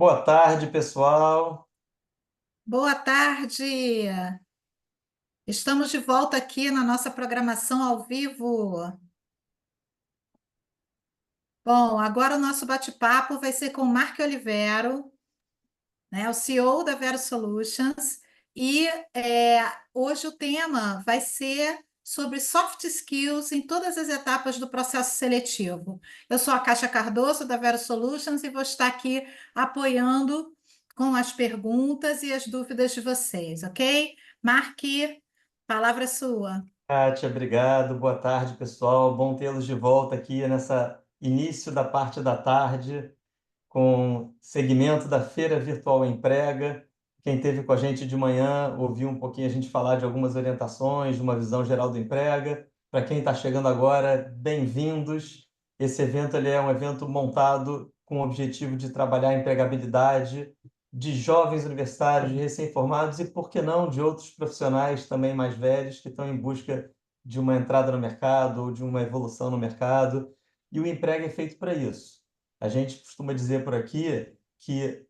Boa tarde, pessoal. Boa tarde! Estamos de volta aqui na nossa programação ao vivo. Bom, agora o nosso bate-papo vai ser com o Mark Olivero, né, o CEO da Vero Solutions, e hoje o tema vai ser sobre soft skills em todas as etapas do processo seletivo. Eu sou a Kátia Cardoso, da Vero Solutions, e vou estar aqui apoiando com as perguntas e as dúvidas de vocês, ok? Mark, palavra é sua. Kátia, obrigado. Boa tarde, pessoal. Bom tê-los de volta aqui nessa início da parte da tarde com segmento da Feira Virtual Emprega. Quem esteve com a gente de manhã ouviu um pouquinho a gente falar de algumas orientações, de uma visão geral do Emprega. Para quem está chegando agora, bem-vindos. Esse evento ele é um evento montado com o objetivo de trabalhar a empregabilidade de jovens universitários, de recém-formados e, por que não, de outros profissionais também mais velhos que estão em busca de uma entrada no mercado ou de uma evolução no mercado. E o Emprega é feito para isso. A gente costuma dizer por aqui que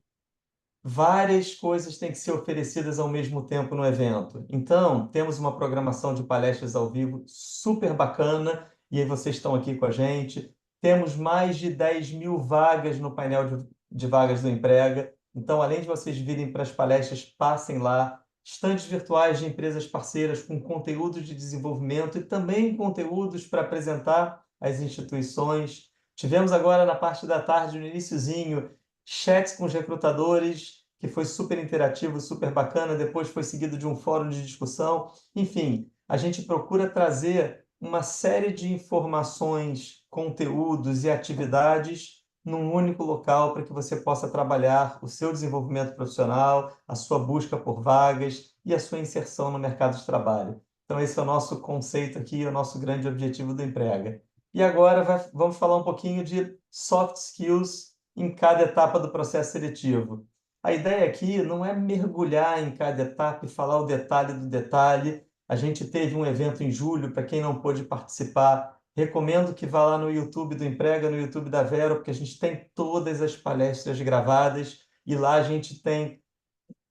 várias coisas têm que ser oferecidas ao mesmo tempo no evento. Então, temos uma programação de palestras ao vivo super bacana, e aí vocês estão aqui com a gente. Temos mais de 10.000 vagas no painel de vagas do Emprega. Então, além de vocês virem para as palestras, passem lá. Estandes virtuais de empresas parceiras com conteúdos de desenvolvimento e também conteúdos para apresentar às instituições. Tivemos agora na parte da tarde, no iniciozinho, chats com os recrutadores, que foi super interativo, super bacana. Depois foi seguido de um fórum de discussão. Enfim, a gente procura trazer uma série de informações, conteúdos e atividades num único local para que você possa trabalhar o seu desenvolvimento profissional, a sua busca por vagas e a sua inserção no mercado de trabalho. Então, esse é o nosso conceito aqui, o nosso grande objetivo do Emprega. E agora vamos falar um pouquinho de soft skills em cada etapa do processo seletivo. A ideia aqui não é mergulhar em cada etapa e falar o detalhe do detalhe. A gente teve um evento em julho, para quem não pôde participar, recomendo que vá lá no YouTube do Emprega, no YouTube da Vero, porque a gente tem todas as palestras gravadas e lá a gente tem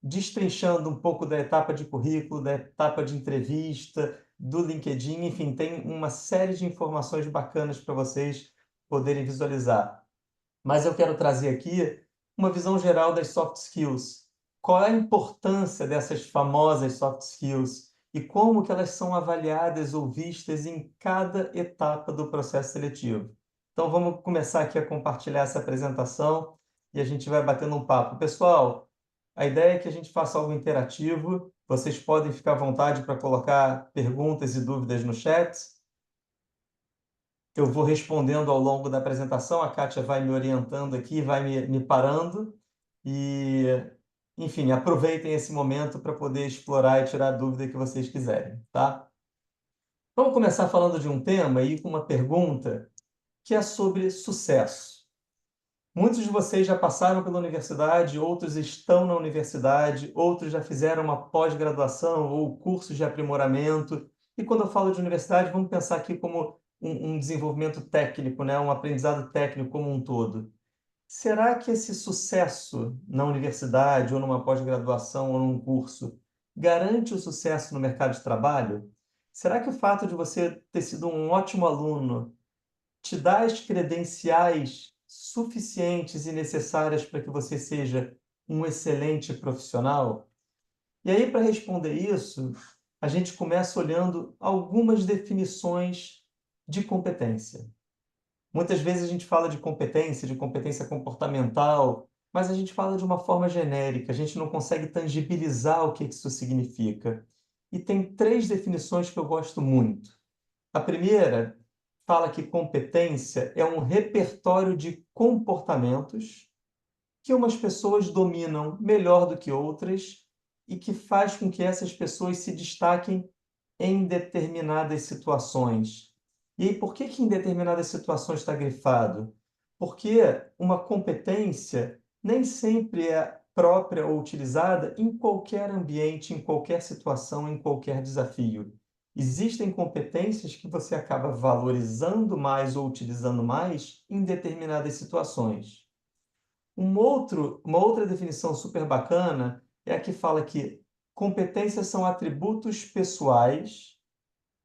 destrinchando um pouco da etapa de currículo, da etapa de entrevista, do LinkedIn, enfim, tem uma série de informações bacanas para vocês poderem visualizar. Mas eu quero trazer aqui uma visão geral das soft skills. Qual é a importância dessas famosas soft skills e como que elas são avaliadas ou vistas em cada etapa do processo seletivo. Então vamos começar aqui a compartilhar essa apresentação e a gente vai batendo um papo. Pessoal, a ideia é que a gente faça algo interativo. Vocês podem ficar à vontade para colocar perguntas e dúvidas no chat. Eu vou respondendo ao longo da apresentação, a Kátia vai me orientando aqui, vai me parando e, enfim, aproveitem esse momento para poder explorar e tirar a dúvida que vocês quiserem, tá? Vamos começar falando de um tema e com uma pergunta que é sobre sucesso. Muitos de vocês já passaram pela universidade, outros estão na universidade, outros já fizeram uma pós-graduação ou cursos de aprimoramento. E quando eu falo de universidade, vamos pensar aqui como um desenvolvimento técnico, né? Um aprendizado técnico como um todo. Será que esse sucesso na universidade, ou numa pós-graduação, ou num curso, garante o sucesso no mercado de trabalho? Será que o fato de você ter sido um ótimo aluno te dá as credenciais suficientes e necessárias para que você seja um excelente profissional? E aí, para responder isso, a gente começa olhando algumas definições de competência. Muitas vezes a gente fala de competência comportamental, mas a gente fala de uma forma genérica, a gente não consegue tangibilizar o que isso significa. E tem três definições que eu gosto muito. A primeira fala que competência é um repertório de comportamentos que umas pessoas dominam melhor do que outras e que faz com que essas pessoas se destaquem em determinadas situações. E aí, por que que em determinadas situações está grifado? Porque uma competência nem sempre é própria ou utilizada em qualquer ambiente, em qualquer situação, em qualquer desafio. Existem competências que você acaba valorizando mais ou utilizando mais em determinadas situações. Uma outra definição super bacana é a que fala que competências são atributos pessoais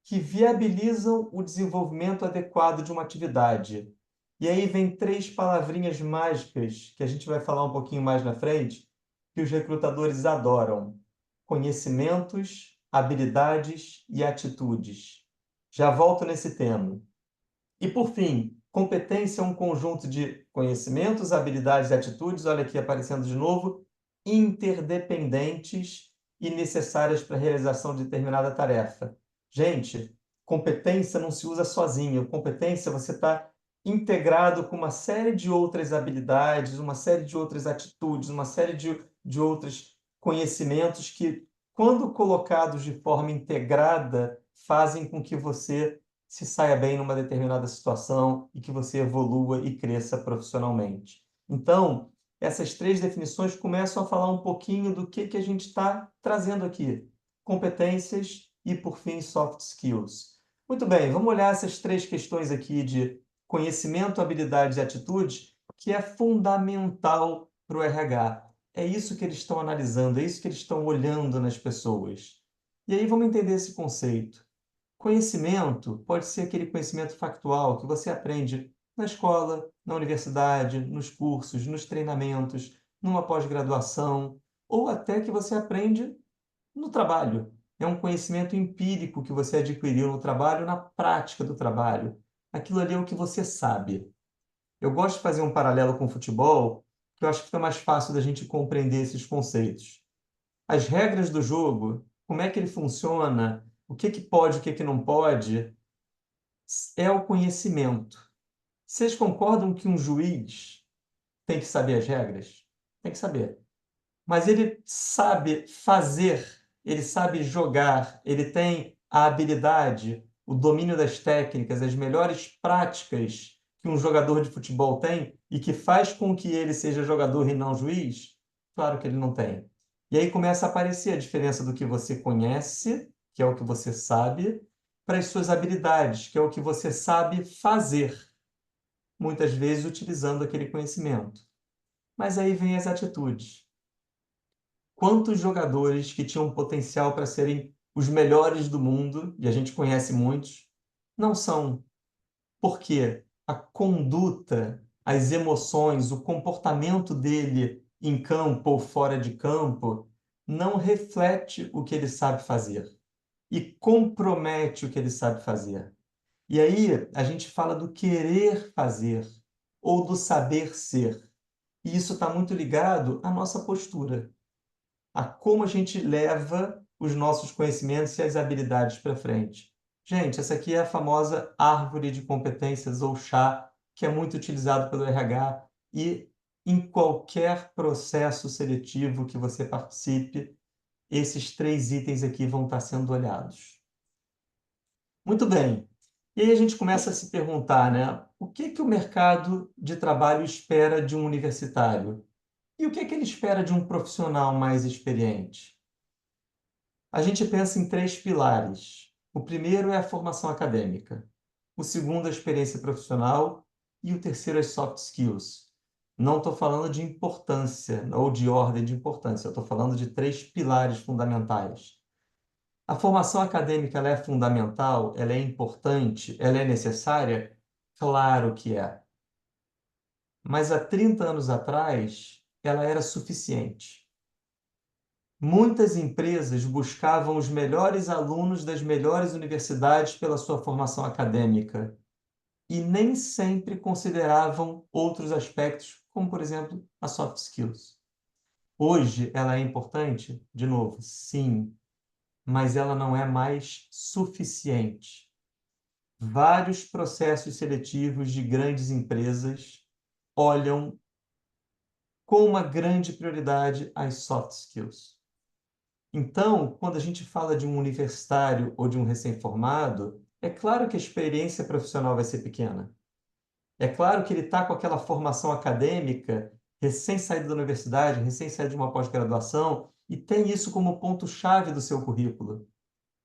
que viabilizam o desenvolvimento adequado de uma atividade. E aí vem três palavrinhas mágicas que a gente vai falar um pouquinho mais na frente, que os recrutadores adoram: conhecimentos, habilidades e atitudes. Já volto nesse tema. E por fim, competência é um conjunto de conhecimentos, habilidades e atitudes, olha aqui aparecendo de novo, interdependentes e necessárias para a realização de determinada tarefa. Gente, competência não se usa sozinho. Competência você está integrado com uma série de outras habilidades, uma série de outras atitudes, uma série de outros conhecimentos que, quando colocados de forma integrada, fazem com que você se saia bem numa determinada situação e que você evolua e cresça profissionalmente. Então, essas três definições começam a falar um pouquinho do que a gente está trazendo aqui: competências e, por fim, soft skills. Muito bem, vamos olhar essas três questões aqui de conhecimento, habilidades e atitudes, que é fundamental para o RH. É isso que eles estão analisando, é isso que eles estão olhando nas pessoas. E aí vamos entender esse conceito. Conhecimento pode ser aquele conhecimento factual que você aprende na escola, na universidade, nos cursos, nos treinamentos, numa pós-graduação, ou até que você aprende no trabalho. É um conhecimento empírico que você adquiriu no trabalho, na prática do trabalho. Aquilo ali é o que você sabe. Eu gosto de fazer um paralelo com o futebol, que eu acho que fica mais fácil da gente compreender esses conceitos. As regras do jogo, como é que ele funciona, o que que pode, o que que não pode, é o conhecimento. Vocês concordam que um juiz tem que saber as regras? Tem que saber. Mas ele sabe fazer, ele sabe jogar, ele tem a habilidade, o domínio das técnicas, as melhores práticas que um jogador de futebol tem e que faz com que ele seja jogador e não juiz? Claro que ele não tem. E aí começa a aparecer a diferença do que você conhece, que é o que você sabe, para as suas habilidades, que é o que você sabe fazer, muitas vezes utilizando aquele conhecimento. Mas aí vem as atitudes. Quantos jogadores que tinham potencial para serem os melhores do mundo, e a gente conhece muitos, não são? Porque a conduta, as emoções, o comportamento dele em campo ou fora de campo não reflete o que ele sabe fazer e compromete o que ele sabe fazer. E aí a gente fala do querer fazer ou do saber ser. E isso está muito ligado à nossa postura, a como a gente leva os nossos conhecimentos e as habilidades para frente. Gente, essa aqui é a famosa árvore de competências ou chá, que é muito utilizado pelo RH e em qualquer processo seletivo que você participe, esses três itens aqui vão estar sendo olhados. Muito bem. E aí a gente começa a se perguntar, né? O que que o mercado de trabalho espera de um universitário? E o que que ele espera de um profissional mais experiente? A gente pensa em três pilares. O primeiro é a formação acadêmica, o segundo, a experiência profissional e o terceiro, as soft skills. Não estou falando de importância ou de ordem de importância, eu estou falando de três pilares fundamentais. A formação acadêmica ela é fundamental, ela é importante, ela é necessária? Claro que é. Mas há 30 anos atrás, ela era suficiente. Muitas empresas buscavam os melhores alunos das melhores universidades pela sua formação acadêmica e nem sempre consideravam outros aspectos, como, por exemplo, a soft skills. Hoje, ela é importante? De novo, sim, mas ela não é mais suficiente. Vários processos seletivos de grandes empresas olham com uma grande prioridade as soft skills. Então, quando a gente fala de um universitário ou de um recém-formado, é claro que a experiência profissional vai ser pequena. É claro que ele está com aquela formação acadêmica, recém-saído da universidade, recém-saído de uma pós-graduação, e tem isso como ponto-chave do seu currículo.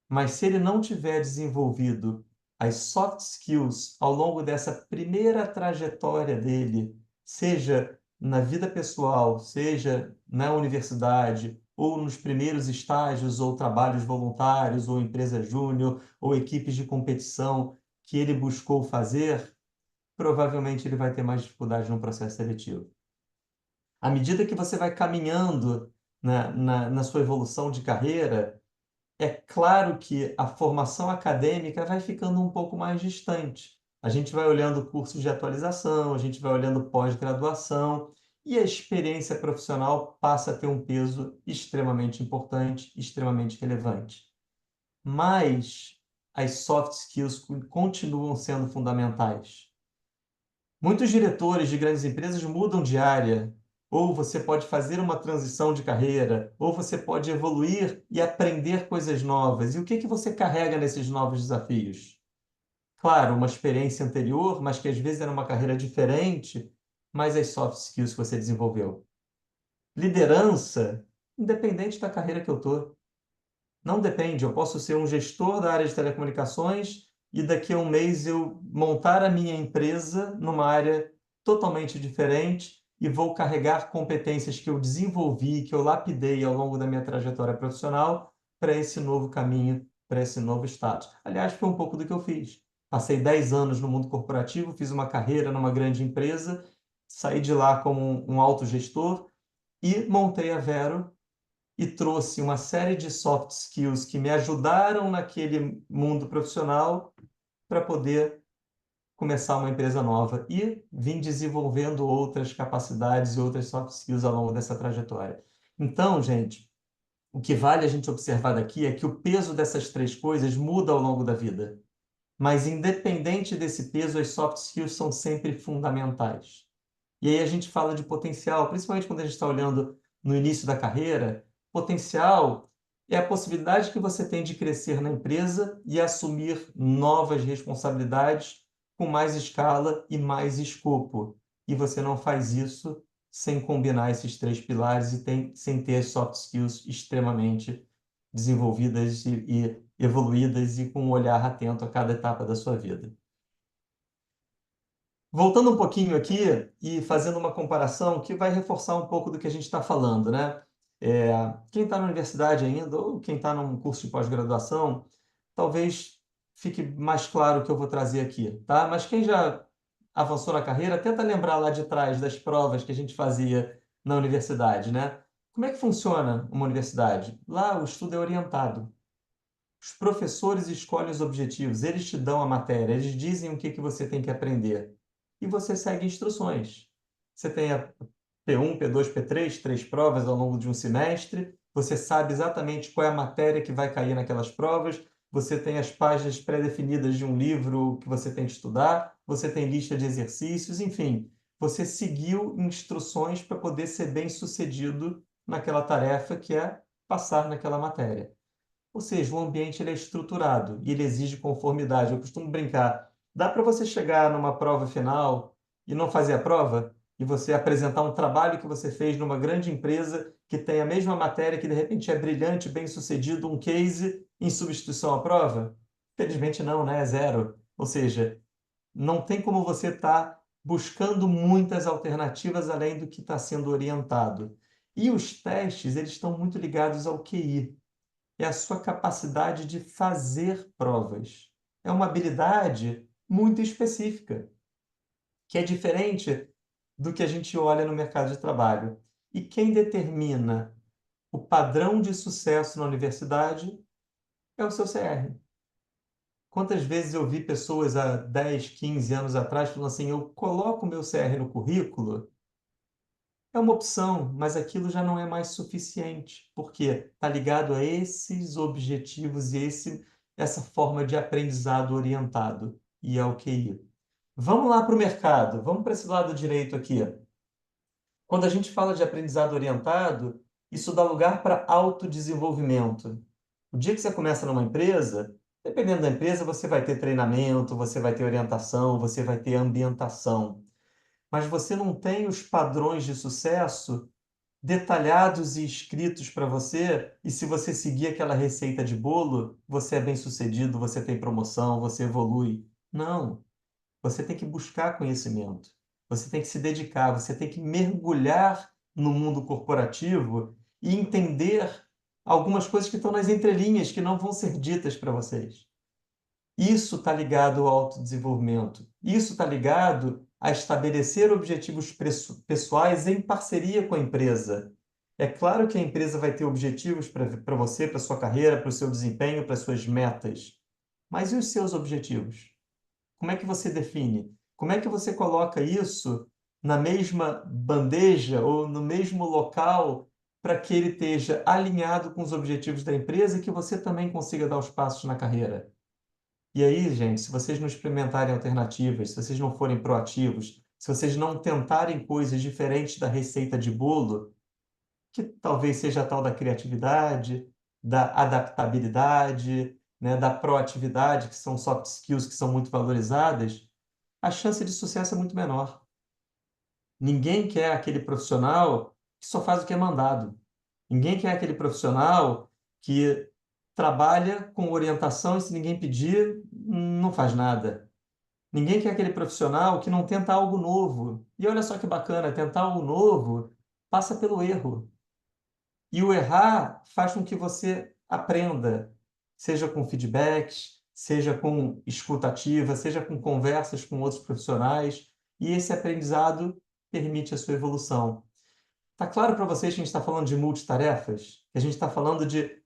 Mas se ele não tiver desenvolvido as soft skills ao longo dessa primeira trajetória dele, seja na vida pessoal, seja na universidade, ou nos primeiros estágios, ou trabalhos voluntários, ou empresa júnior, ou equipes de competição que ele buscou fazer, provavelmente ele vai ter mais dificuldade no processo seletivo. À medida que você vai caminhando na sua evolução de carreira, é claro que a formação acadêmica vai ficando um pouco mais distante. A gente vai olhando cursos de atualização, a gente vai olhando pós-graduação, e a experiência profissional passa a ter um peso extremamente importante, extremamente relevante. Mas as soft skills continuam sendo fundamentais. Muitos diretores de grandes empresas mudam de área, ou você pode fazer uma transição de carreira, ou você pode evoluir e aprender coisas novas. E o que que você carrega nesses novos desafios? Claro, uma experiência anterior, mas que às vezes era uma carreira diferente, mas as soft skills que você desenvolveu. Liderança, independente da carreira que eu estou. Não depende, eu posso ser um gestor da área de telecomunicações e daqui a um mês eu montar a minha empresa numa área totalmente diferente e vou carregar competências que eu desenvolvi, que eu lapidei ao longo da minha trajetória profissional para esse novo caminho, para esse novo status. Aliás, foi um pouco do que eu fiz. Passei 10 anos no mundo corporativo, fiz uma carreira numa grande empresa, saí de lá como um autogestor e montei a Vero e trouxe uma série de soft skills que me ajudaram naquele mundo profissional para poder começar uma empresa nova e vim desenvolvendo outras capacidades e outras soft skills ao longo dessa trajetória. Então, gente, o que vale a gente observar daqui é que o peso dessas três coisas muda ao longo da vida. Mas, independente desse peso, as soft skills são sempre fundamentais. E aí a gente fala de potencial, principalmente quando a gente está olhando no início da carreira. Potencial é a possibilidade que você tem de crescer na empresa e assumir novas responsabilidades com mais escala e mais escopo. E você não faz isso sem combinar esses três pilares e sem ter as soft skills extremamente desenvolvidas e evoluídas e com um olhar atento a cada etapa da sua vida. Voltando um pouquinho aqui e fazendo uma comparação que vai reforçar um pouco do que a gente está falando, né? Quem está na universidade ainda, ou quem está num curso de pós-graduação, talvez fique mais claro o que eu vou trazer aqui, tá? Mas quem já avançou na carreira, tenta lembrar lá de trás das provas que a gente fazia na universidade, né? Como é que funciona uma universidade? Lá o estudo é orientado. Os professores escolhem os objetivos, eles te dão a matéria, eles dizem o que que você tem que aprender. E você segue instruções. Você tem a P1, P2, P3, três provas ao longo de um semestre. Você sabe exatamente qual é a matéria que vai cair naquelas provas. Você tem as páginas pré-definidas de um livro que você tem que estudar. Você tem lista de exercícios, enfim. Você seguiu instruções para poder ser bem-sucedido naquela tarefa que é passar naquela matéria. Ou seja, o ambiente ele é estruturado e ele exige conformidade. Eu costumo brincar. Dá para você chegar numa prova final e não fazer a prova? E você apresentar um trabalho que você fez numa grande empresa que tem a mesma matéria, que de repente é brilhante, bem-sucedido, um case em substituição à prova? Felizmente não, né? É zero. Ou seja, não tem como você estar buscando muitas alternativas além do que está sendo orientado. E os testes, eles estão muito ligados ao QI, é a sua capacidade de fazer provas. É uma habilidade muito específica, que é diferente do que a gente olha no mercado de trabalho. E quem determina o padrão de sucesso na universidade é o seu CR. Quantas vezes eu vi pessoas há 10, 15 anos atrás falando assim, eu coloco o meu CR no currículo. É uma opção, mas aquilo já não é mais suficiente, porque está ligado a esses objetivos e essa forma de aprendizado orientado, e é o QI. Vamos lá para o mercado, vamos para esse lado direito aqui. Quando a gente fala de aprendizado orientado, isso dá lugar para autodesenvolvimento. O dia que você começa numa empresa, dependendo da empresa, você vai ter treinamento, você vai ter orientação, você vai ter ambientação, mas você não tem os padrões de sucesso detalhados e escritos para você, e se você seguir aquela receita de bolo, você é bem-sucedido, você tem promoção, você evolui. Não, você tem que buscar conhecimento. você tem que se dedicar, você tem que mergulhar no mundo corporativo e entender algumas coisas que estão nas entrelinhas, que não vão ser ditas para vocês. Isso está ligado ao autodesenvolvimento. Isso está ligado a estabelecer objetivos pessoais em parceria com a empresa. É claro que a empresa vai ter objetivos para você, para sua carreira, para o seu desempenho, para suas metas. Mas e os seus objetivos? Como é que você define? Como é que você coloca isso na mesma bandeja ou no mesmo local para que ele esteja alinhado com os objetivos da empresa e que você também consiga dar os passos na carreira? E aí, gente, se vocês não experimentarem alternativas, se vocês não forem proativos, se vocês não tentarem coisas diferentes da receita de bolo, que talvez seja a tal da criatividade, da adaptabilidade, né, da proatividade, que são soft skills que são muito valorizadas, a chance de sucesso é muito menor. Ninguém quer aquele profissional que só faz o que é mandado. Ninguém quer aquele profissional que trabalha com orientação e se ninguém pedir, não faz nada. Ninguém quer aquele profissional que não tenta algo novo. E olha só que bacana, tentar algo novo passa pelo erro. E o errar faz com que você aprenda, seja com feedbacks, seja com escuta ativa, seja com conversas com outros profissionais, e esse aprendizado permite a sua evolução. Tá claro para vocês que a gente está falando de multitarefas? Que a gente está falando de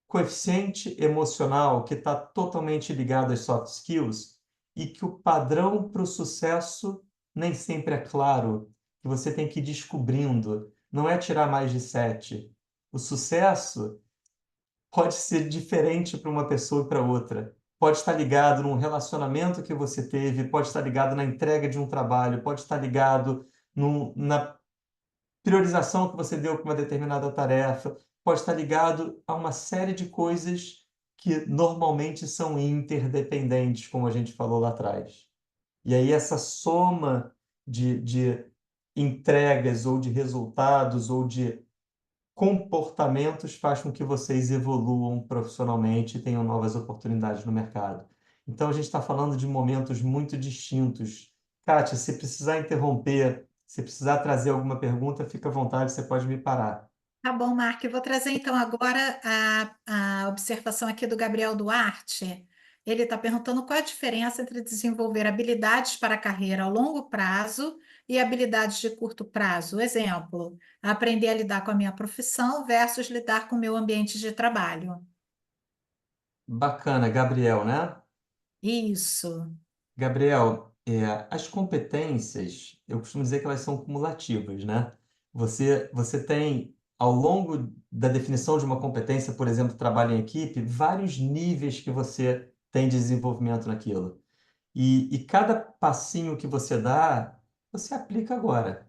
coeficiente emocional que está totalmente ligado às soft skills e que o padrão para o sucesso nem sempre é claro, que você tem que ir descobrindo. Não é tirar mais de 7. O sucesso pode ser diferente para uma pessoa e para outra. Pode estar ligado num relacionamento que você teve, pode estar ligado na entrega de um trabalho, pode estar ligado na priorização que você deu para uma determinada tarefa, pode estar ligado a uma série de coisas que normalmente são interdependentes, como a gente falou lá atrás. E aí essa soma de entregas ou de resultados ou de comportamentos faz com que vocês evoluam profissionalmente e tenham novas oportunidades no mercado. Então, a gente está falando de momentos muito distintos. Kátia, se precisar interromper, se precisar trazer alguma pergunta, fica à vontade, você pode me parar. Tá bom, Marco. Eu vou trazer então agora a observação aqui do Gabriel Duarte. Ele está perguntando qual a diferença entre desenvolver habilidades para a carreira a longo prazo e habilidades de curto prazo. Exemplo, aprender a lidar com a minha profissão versus lidar com o meu ambiente de trabalho. Bacana, Gabriel, né? Isso. Gabriel, as competências, eu costumo dizer que elas são cumulativas, né? Você tem, ao longo da definição de uma competência, por exemplo, trabalho em equipe, vários níveis que você tem de desenvolvimento naquilo. E cada passinho que você dá, você aplica agora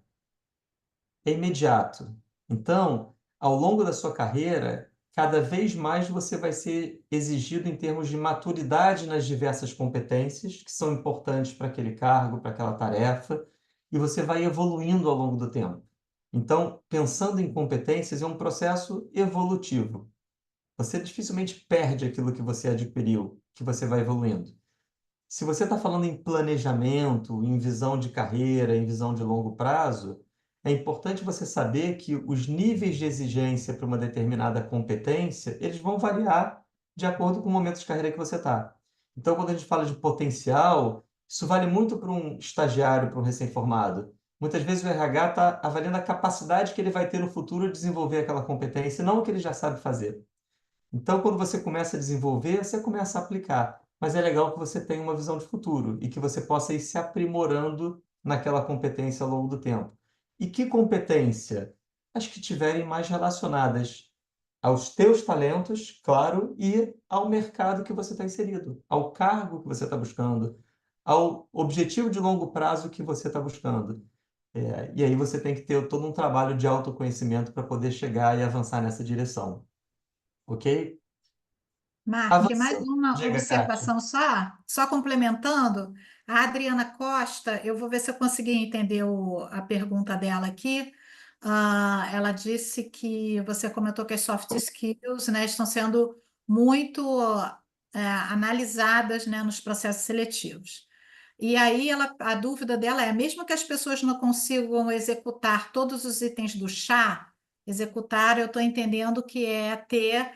é imediato. Então, ao longo da sua carreira, cada vez mais você vai ser exigido em termos de maturidade nas diversas competências que são importantes para aquele cargo, para aquela tarefa, e você vai evoluindo ao longo do tempo. Então, pensando em competências, é um processo evolutivo. Você dificilmente perde aquilo que você adquiriu, que você vai evoluindo. Se você está falando em planejamento, em visão de carreira, em visão de longo prazo, é importante você saber que os níveis de exigência para uma determinada competência, eles vão variar de acordo com o momento de carreira que você está. Então, quando a gente fala de potencial, isso vale muito para um estagiário, para um recém-formado. Muitas vezes o RH está avaliando a capacidade que ele vai ter no futuro de desenvolver aquela competência, não o que ele já sabe fazer. Então, quando você começa a desenvolver, você começa a aplicar. Mas é legal que você tenha uma visão de futuro e que você possa ir se aprimorando naquela competência ao longo do tempo. E que competência? As que estiverem mais relacionadas aos teus talentos, claro, e ao mercado que você está inserido, ao cargo que você está buscando, ao objetivo de longo prazo que você está buscando. E aí você tem que ter todo um trabalho de autoconhecimento para poder chegar e avançar nessa direção. Ok? Mark, mais Avançando. uma Diga, Kátia. observação só complementando. A Adriana Costa, eu vou ver se eu consegui entender a pergunta dela aqui. Ela disse que você comentou que as soft skills, né, estão sendo muito analisadas, né, nos processos seletivos. E aí a dúvida dela é, mesmo que as pessoas não consigam executar todos os itens do chá, executar, eu estou entendendo que é ter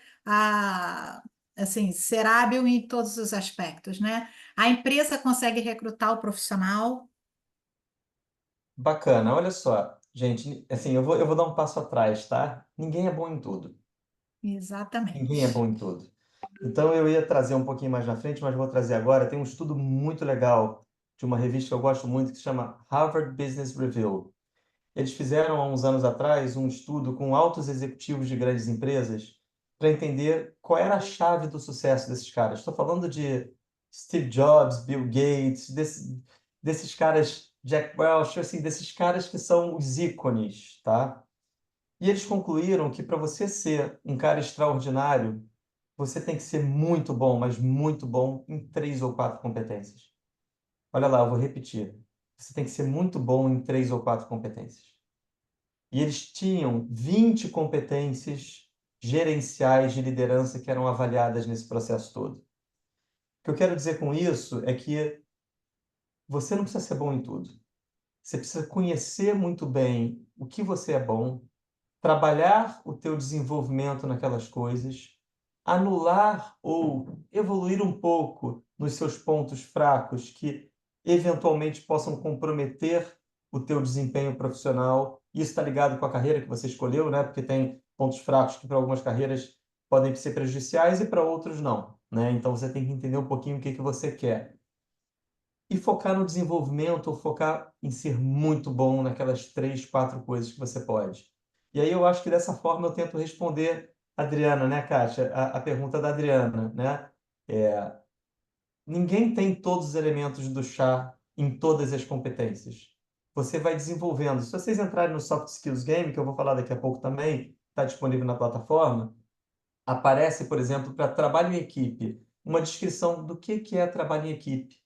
assim, ser hábil em todos os aspectos, né? A empresa consegue recrutar o profissional? Bacana, olha só, gente, assim, eu vou dar um passo atrás, tá? Ninguém é bom em tudo. Ninguém é bom Exatamente. em tudo. Então eu ia trazer um pouquinho mais na frente, mas vou trazer agora. Tem um estudo muito legal de uma revista que eu gosto muito que se chama Harvard Business Review. Eles fizeram há uns anos atrás um estudo com altos executivos de grandes empresas para entender qual era a chave do sucesso desses caras. Estou falando de Steve Jobs, Bill Gates, desses caras, Jack Welch, assim, desses caras que são os ícones, tá? E eles concluíram que para você ser um cara extraordinário, você tem que ser muito bom, mas muito bom em três ou quatro competências. Olha lá, eu vou repetir. Você tem que ser muito bom em três ou quatro competências. E eles tinham 20 competências gerenciais de liderança que eram avaliadas nesse processo todo. O que eu quero dizer com isso é que você não precisa ser bom em tudo. Você precisa conhecer muito bem o que você é bom, trabalhar o teu desenvolvimento naquelas coisas, anular ou evoluir um pouco nos seus pontos fracos que eventualmente possam comprometer o teu desempenho profissional. Isso está ligado com a carreira que você escolheu, né? Porque tem pontos fracos que para algumas carreiras podem ser prejudiciais e para outros não, né? Então você tem que entender um pouquinho o que que você quer e focar no desenvolvimento ou focar em ser muito bom naquelas três, quatro coisas que você pode. E aí eu acho que dessa forma eu tento responder a Adriana, né, Kátia? A pergunta da Adriana, né? É, ninguém tem todos os elementos do chá em todas as competências. Você vai desenvolvendo. Se vocês entrarem no Soft Skills Game, que eu vou falar daqui a pouco também, está disponível na plataforma, aparece, por exemplo, para trabalho em equipe, uma descrição do que é trabalho em equipe.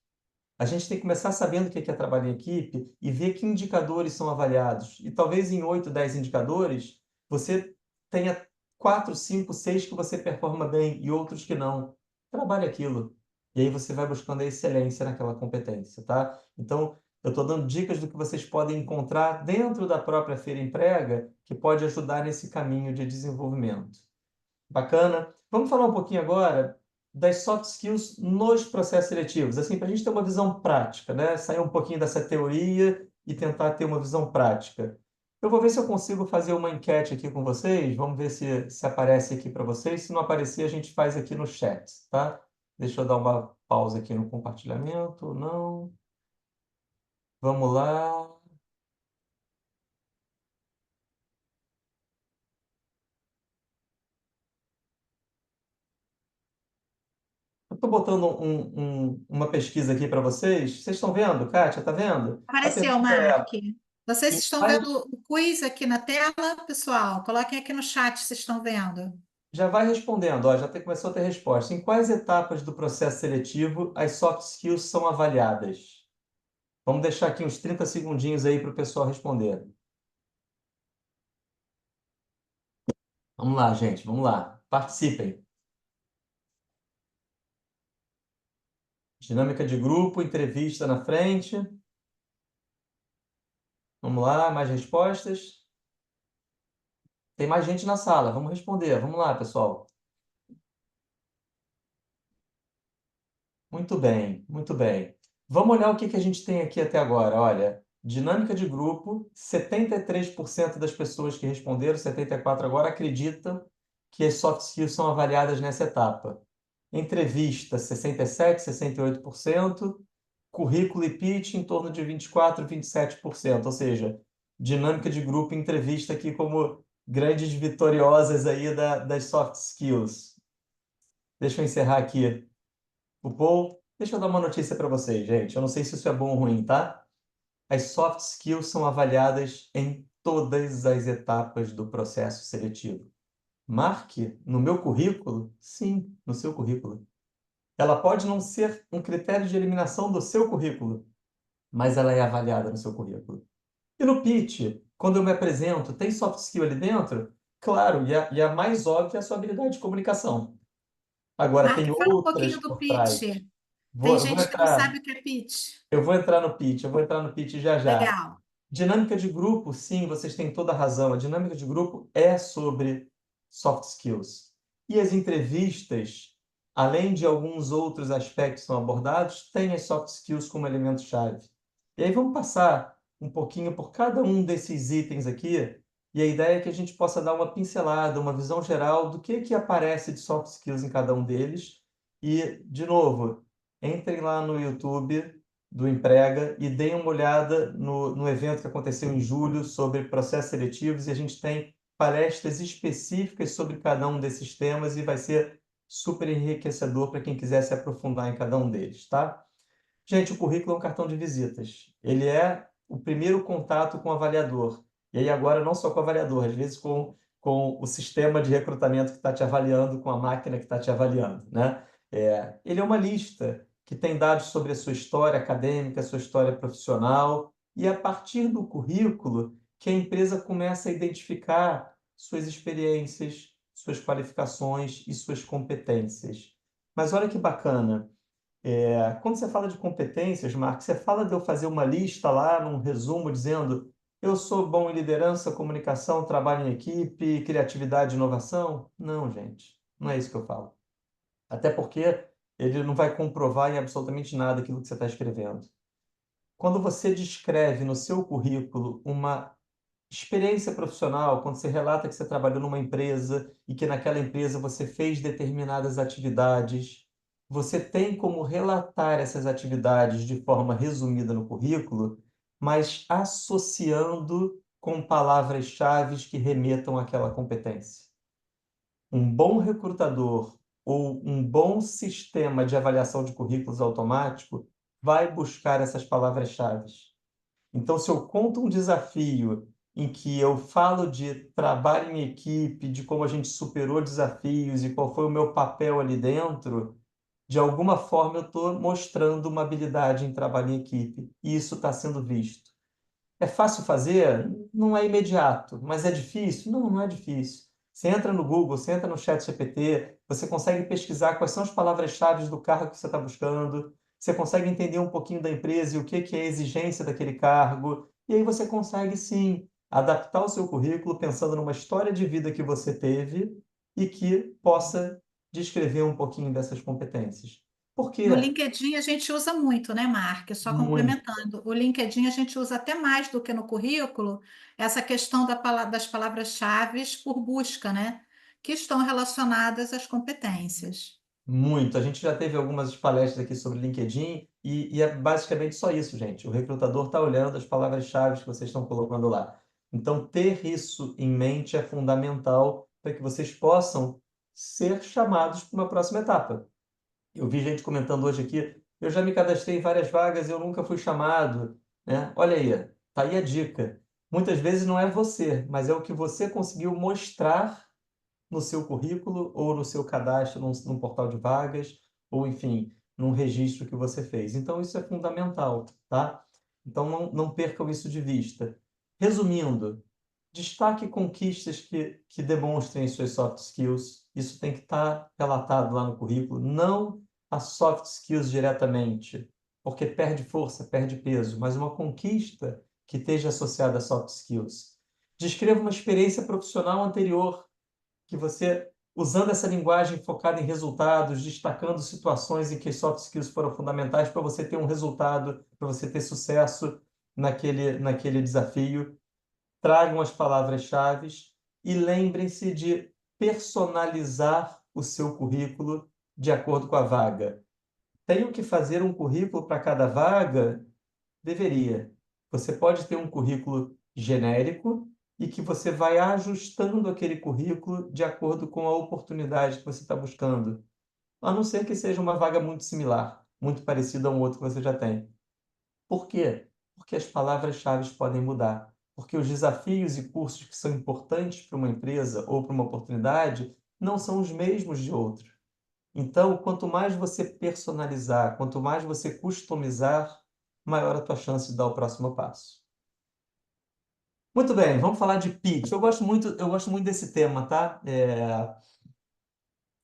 A gente tem que começar sabendo o que é trabalho em equipe e ver que indicadores são avaliados. E talvez em 8, 10 indicadores, você tenha 4, 5, 6 que você performa bem e outros que não. Trabalhe aquilo. E aí você vai buscando a excelência naquela competência, tá? Então, eu estou dando dicas do que vocês podem encontrar dentro da própria Feira Emprega que pode ajudar nesse caminho de desenvolvimento. Bacana. Vamos falar um pouquinho agora das soft skills nos processos seletivos, assim, para a gente ter uma visão prática, né? Sair um pouquinho dessa teoria e tentar ter uma visão prática. Eu vou ver se eu consigo fazer uma enquete aqui com vocês. Vamos ver se aparece aqui para vocês. Se não aparecer, a gente faz aqui no chat, tá? Deixa eu dar uma pausa aqui no compartilhamento. Não. Vamos lá. Eu estou botando uma pesquisa aqui para vocês. Vocês estão vendo, Kátia? Tá vendo? A Apareceu, pergunta Mark. é: Vocês em estão vendo quais o quiz aqui na tela, pessoal? Coloquem aqui no chat se estão vendo. Já vai respondendo, ó, começou a ter resposta. Em quais etapas do processo seletivo as soft skills são avaliadas? Vamos deixar aqui uns 30 segundinhos aí para o pessoal responder. Vamos lá, gente, vamos lá. Participem. Dinâmica de grupo, entrevista na frente. Vamos lá, mais respostas. Tem mais gente na sala, vamos responder. Vamos lá, pessoal. Muito bem, muito bem. Vamos olhar o que que a gente tem aqui até agora. Olha, dinâmica de grupo, 73% das pessoas que responderam, 74% agora, acreditam que as soft skills são avaliadas nessa etapa. Entrevista, 67%, 68%. Currículo e pitch, em torno de 24%, 27%. Ou seja, dinâmica de grupo e entrevista aqui como grandes vitoriosas aí das soft skills. Deixa eu encerrar aqui o Paul, deixa eu dar uma notícia para vocês, gente. Eu não sei se isso é bom ou ruim, tá? As soft skills são avaliadas em todas as etapas do processo seletivo. Marque no meu currículo? Sim, no seu currículo. Ela pode não ser um critério de eliminação do seu currículo, mas ela é avaliada no seu currículo. E no pitch, quando eu me apresento, tem soft skill ali dentro? Claro, e a mais óbvia é a sua habilidade de comunicação. Agora, Mark, tem fala um outras pouquinho do por pitch. trás. Tem Eu vou gente que não sabe entrar, o que é pitch. eu vou entrar no pitch já já. Legal. Dinâmica de grupo, sim, vocês têm toda a razão. A dinâmica de grupo é sobre soft skills. E as entrevistas, além de alguns outros aspectos que são abordados, têm as soft skills como elemento-chave. E aí vamos passar um pouquinho por cada um desses itens aqui, e a ideia é que a gente possa dar uma pincelada, uma visão geral do que aparece de soft skills em cada um deles. E, de novo, entrem lá no YouTube do Emprega e deem uma olhada no evento que aconteceu em julho sobre processos seletivos e a gente tem palestras específicas sobre cada um desses temas e vai ser super enriquecedor para quem quiser se aprofundar em cada um deles, tá? Gente, o currículo é um cartão de visitas. Ele é o primeiro contato com o avaliador. E aí agora não só com o avaliador, às vezes com o sistema de recrutamento que está te avaliando, com a máquina que está te avaliando, né? Ele é uma lista que tem dados sobre a sua história acadêmica, a sua história profissional, e a partir do currículo que a empresa começa a identificar suas experiências, suas qualificações e suas competências. Mas olha que bacana. Quando você fala de competências, Marcos, você fala de eu fazer uma lista lá, num resumo, dizendo eu sou bom em liderança, comunicação, trabalho em equipe, criatividade e inovação? Não, gente, não é isso que eu falo. Até porque ele não vai comprovar em absolutamente nada aquilo que você está escrevendo. Quando você descreve no seu currículo uma experiência profissional, quando você relata que você trabalhou numa empresa e que naquela empresa você fez determinadas atividades, você tem como relatar essas atividades de forma resumida no currículo, mas associando com palavras-chave que remetam àquela competência. Um bom recrutador ou um bom sistema de avaliação de currículos automático vai buscar essas palavras-chave. Então, se eu conto um desafio em que eu falo de trabalho em equipe, de como a gente superou desafios e qual foi o meu papel ali dentro, de alguma forma eu estou mostrando uma habilidade em trabalho em equipe. E isso está sendo visto. É fácil fazer? Não é imediato. Mas é difícil? Não, não é difícil. Você entra no Google, você entra no ChatGPT, você consegue pesquisar quais são as palavras-chave do cargo que você está buscando, você consegue entender um pouquinho da empresa e o que é a exigência daquele cargo, e aí você consegue, sim, adaptar o seu currículo pensando numa história de vida que você teve e que possa descrever um pouquinho dessas competências. Por No quê? LinkedIn a gente usa muito, né, Mark? Só Muito. complementando. O LinkedIn a gente usa até mais do que no currículo, essa questão das palavras-chave por busca, né? Que estão relacionadas às competências. Muito. A gente já teve algumas palestras aqui sobre LinkedIn e é basicamente só isso, gente. O recrutador está olhando as palavras-chave que vocês estão colocando lá. Então, ter isso em mente é fundamental para que vocês possam ser chamados para uma próxima etapa. Eu vi gente comentando hoje aqui, eu já me cadastrei em várias vagas e eu nunca fui chamado, né? Olha aí, tá aí a dica. Muitas vezes não é você, mas é o que você conseguiu mostrar no seu currículo ou no seu cadastro num portal de vagas, ou enfim, num registro que você fez. Então, isso é fundamental, tá? Então, não percam isso de vista. Resumindo, destaque conquistas que demonstrem suas soft skills. Isso tem que estar relatado lá no currículo, não as soft skills diretamente, porque perde força, perde peso, mas uma conquista que esteja associada a soft skills. Descreva uma experiência profissional anterior que você, usando essa linguagem focada em resultados, destacando situações em que soft skills foram fundamentais para você ter um resultado, para você ter sucesso naquele desafio, tragam as palavras-chave e lembrem-se de personalizar o seu currículo de acordo com a vaga. Tenho que fazer um currículo para cada vaga? Deveria. Você pode ter um currículo genérico e que você vai ajustando aquele currículo de acordo com a oportunidade que você está buscando, a não ser que seja uma vaga muito similar, muito parecida a um outro que você já tem. Por quê? Porque as palavras-chave podem mudar. Porque os desafios e cursos que são importantes para uma empresa ou para uma oportunidade não são os mesmos de outro. Então, quanto mais você personalizar, quanto mais você customizar, maior a tua chance de dar o próximo passo. Muito bem, vamos falar de pitch. Eu gosto muito desse tema, tá?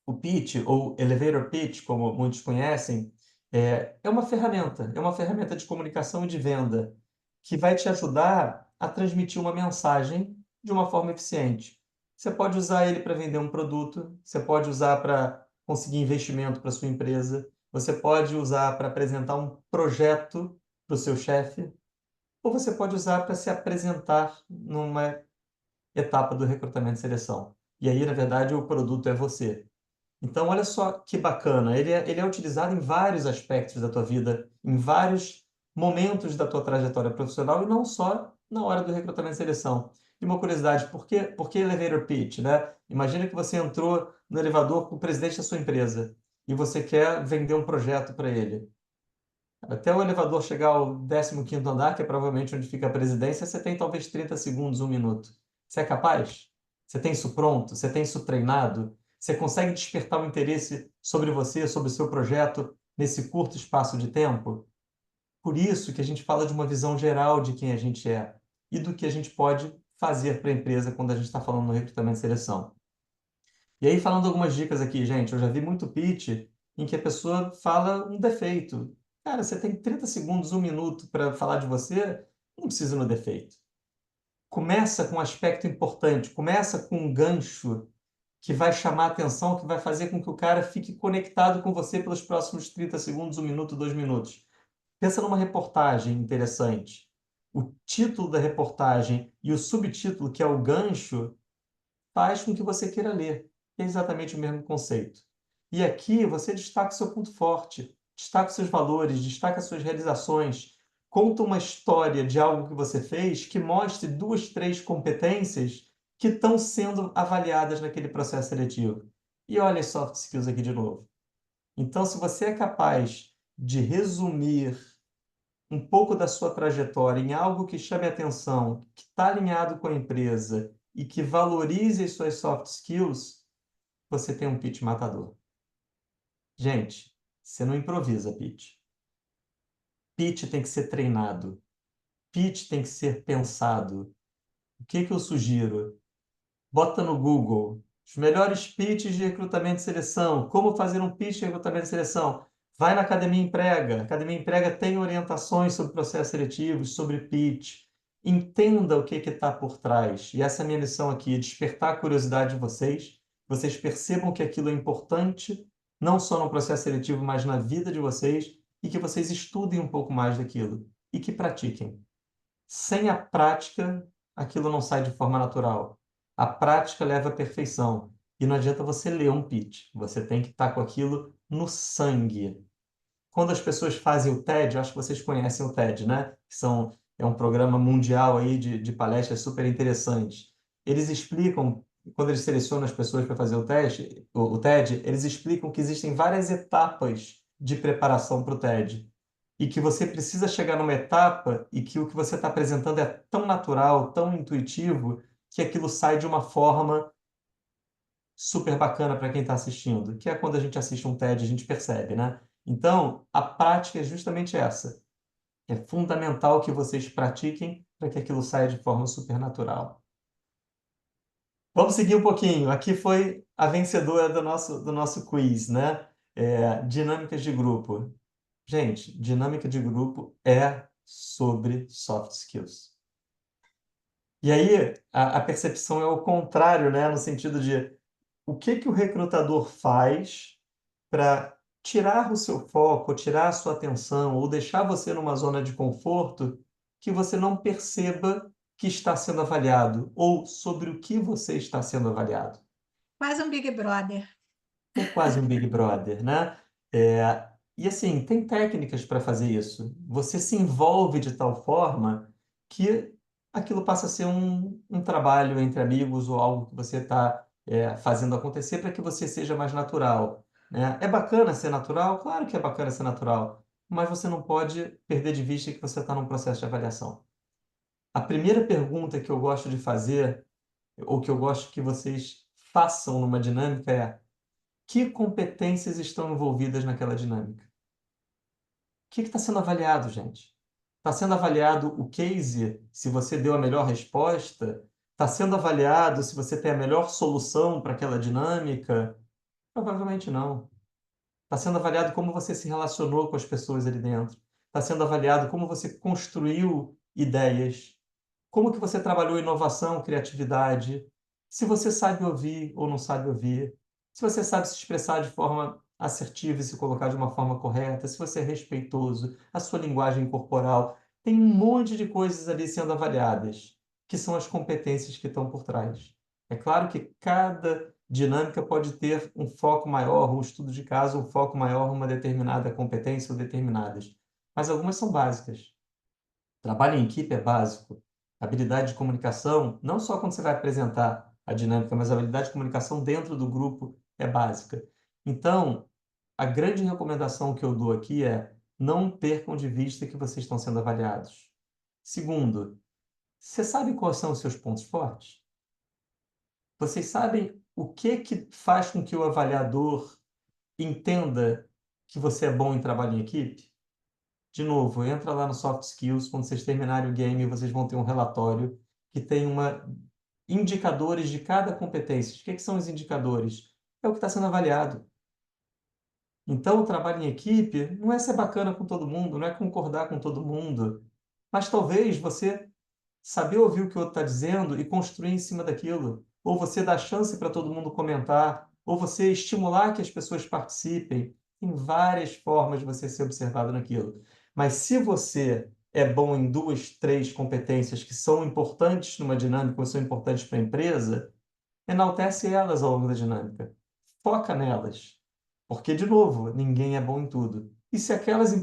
O pitch, ou elevator pitch, como muitos conhecem, É uma ferramenta de comunicação e de venda que vai te ajudar a transmitir uma mensagem de uma forma eficiente. Você pode usar ele para vender um produto, você pode usar para conseguir investimento para sua empresa, você pode usar para apresentar um projeto para o seu chefe, ou você pode usar para se apresentar numa etapa do recrutamento e seleção. E aí, na verdade, o produto é você. Então, olha só que bacana. Ele é utilizado em vários aspectos da tua vida, em vários momentos da tua trajetória profissional e não só na hora do recrutamento e seleção. E uma curiosidade, por que elevator pitch, né? Imagina que você entrou no elevador com o presidente da sua empresa e você quer vender um projeto para ele. Até o elevador chegar ao 15º andar, que é provavelmente onde fica a presidência, você tem talvez 30 segundos, 1 minuto. Você é capaz? Você tem isso pronto? Você tem isso treinado? Você consegue despertar o interesse sobre você, sobre o seu projeto, nesse curto espaço de tempo? Por isso que a gente fala de uma visão geral de quem a gente é e do que a gente pode fazer para a empresa quando a gente está falando no recrutamento e seleção. E aí, falando algumas dicas aqui, gente, eu já vi muito pitch em que a pessoa fala um defeito. Cara, você tem 30 segundos, 1 minuto para falar de você, não precisa no defeito. Começa com um aspecto importante, começa com um gancho que vai chamar a atenção, que vai fazer com que o cara fique conectado com você pelos próximos 30 segundos, 1 minuto, 2 minutos. Pensa numa reportagem interessante. O título da reportagem e o subtítulo, que é o gancho, faz com que você queira ler. É exatamente o mesmo conceito. E aqui você destaca o seu ponto forte, destaca os seus valores, destaca as suas realizações, conta uma história de algo que você fez que mostre 2, 3 competências que estão sendo avaliadas naquele processo seletivo. E olha as soft skills aqui de novo. Então, se você é capaz de resumir um pouco da sua trajetória em algo que chame a atenção, que está alinhado com a empresa e que valorize as suas soft skills, você tem um pitch matador. Gente, você não improvisa pitch. Pitch tem que ser treinado. Pitch tem que ser pensado. O que que eu sugiro? Bota no Google os melhores pitches de recrutamento e seleção. Como fazer um pitch de recrutamento e seleção? Vai na Academia Emprega. A Academia Emprega tem orientações sobre processos seletivos, sobre pitch. Entenda o que está por trás. E essa é a minha missão aqui, despertar a curiosidade de vocês. Vocês percebam que aquilo é importante, não só no processo seletivo, mas na vida de vocês, e que vocês estudem um pouco mais daquilo e que pratiquem. Sem a prática, aquilo não sai de forma natural. A prática leva à perfeição. E não adianta você ler um pitch. Você tem que estar com aquilo no sangue. Quando as pessoas fazem o TED, eu acho que vocês conhecem o TED, né? É um programa mundial aí de palestras super interessantes. Eles explicam, quando eles selecionam as pessoas para fazer o TED, eles explicam que existem várias etapas de preparação para o TED e que você precisa chegar numa etapa e que o que você está apresentando é tão natural, tão intuitivo, que aquilo sai de uma forma super bacana para quem está assistindo, que é quando a gente assiste um TED, a gente percebe, né? Então, a prática é justamente essa. É fundamental que vocês pratiquem para que aquilo saia de forma super natural. Vamos seguir um pouquinho. Aqui foi a vencedora do nosso quiz, né? Dinâmicas de grupo. Gente, dinâmica de grupo é sobre soft skills. E aí, a percepção é o contrário, né? No sentido de o que que o recrutador faz para tirar o seu foco, tirar a sua atenção, ou deixar você numa zona de conforto que você não perceba que está sendo avaliado, ou sobre o que você está sendo avaliado. Quase um Big Brother. É quase um Big Brother, né? E assim, tem técnicas para fazer isso. Você se envolve de tal forma que aquilo passa a ser um trabalho entre amigos ou algo que você está fazendo acontecer para que você seja mais natural, né? É bacana ser natural? Claro que é bacana ser natural, mas você não pode perder de vista que você está num processo de avaliação. A primeira pergunta que eu gosto de fazer, ou que eu gosto que vocês façam numa dinâmica é: que competências estão envolvidas naquela dinâmica? O que está sendo avaliado, gente? Está sendo avaliado o case, se você deu a melhor resposta? Está sendo avaliado se você tem a melhor solução para aquela dinâmica? Provavelmente não. Está sendo avaliado como você se relacionou com as pessoas ali dentro. Está sendo avaliado como você construiu ideias, como que você trabalhou inovação, criatividade, se você sabe ouvir ou não sabe ouvir, se você sabe se expressar de forma assertiva e se colocar de uma forma correta, se você é respeitoso, a sua linguagem corporal. Tem um monte de coisas ali sendo avaliadas, que são as competências que estão por trás. É claro que cada dinâmica pode ter um foco maior, um estudo de caso, um foco maior, uma determinada competência ou determinadas, mas algumas são básicas. Trabalho em equipe é básico. Habilidade de comunicação, não só quando você vai apresentar a dinâmica, mas a habilidade de comunicação dentro do grupo é básica. Então, a grande recomendação que eu dou aqui é não percam de vista que vocês estão sendo avaliados. Segundo, você sabe quais são os seus pontos fortes? Vocês sabem o que que faz com que o avaliador entenda que você é bom em trabalho em equipe? De novo, entra lá no Soft Skills, quando vocês terminarem o game, vocês vão ter um relatório que tem indicadores de cada competência. O que que são os indicadores? É o que está sendo avaliado. Então, o trabalho em equipe não é ser bacana com todo mundo, não é concordar com todo mundo, mas talvez você saber ouvir o que o outro está dizendo e construir em cima daquilo. Ou você dar chance para todo mundo comentar, ou você estimular que as pessoas participem. Tem várias formas de você ser observado naquilo. Mas se você é bom em duas, três competências que são importantes numa dinâmica, ou são importantes para a empresa, enaltece elas ao longo da dinâmica. Foca nelas. Porque, de novo, ninguém é bom em tudo. E se aquelas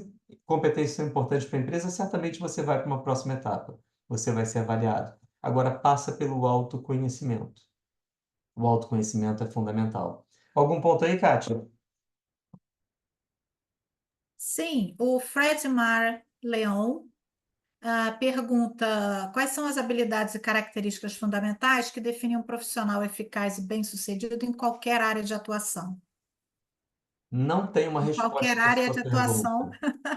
competências são importantes para a empresa, certamente você vai para uma próxima etapa. Você vai ser avaliado. Agora, passa pelo autoconhecimento. O autoconhecimento é fundamental. Algum ponto aí, Kátia? Sim, o Fredmar Leon pergunta quais são as habilidades e características fundamentais que definem um profissional eficaz e bem-sucedido em qualquer área de atuação. Não tem uma Em qualquer resposta para a área sua de atuação.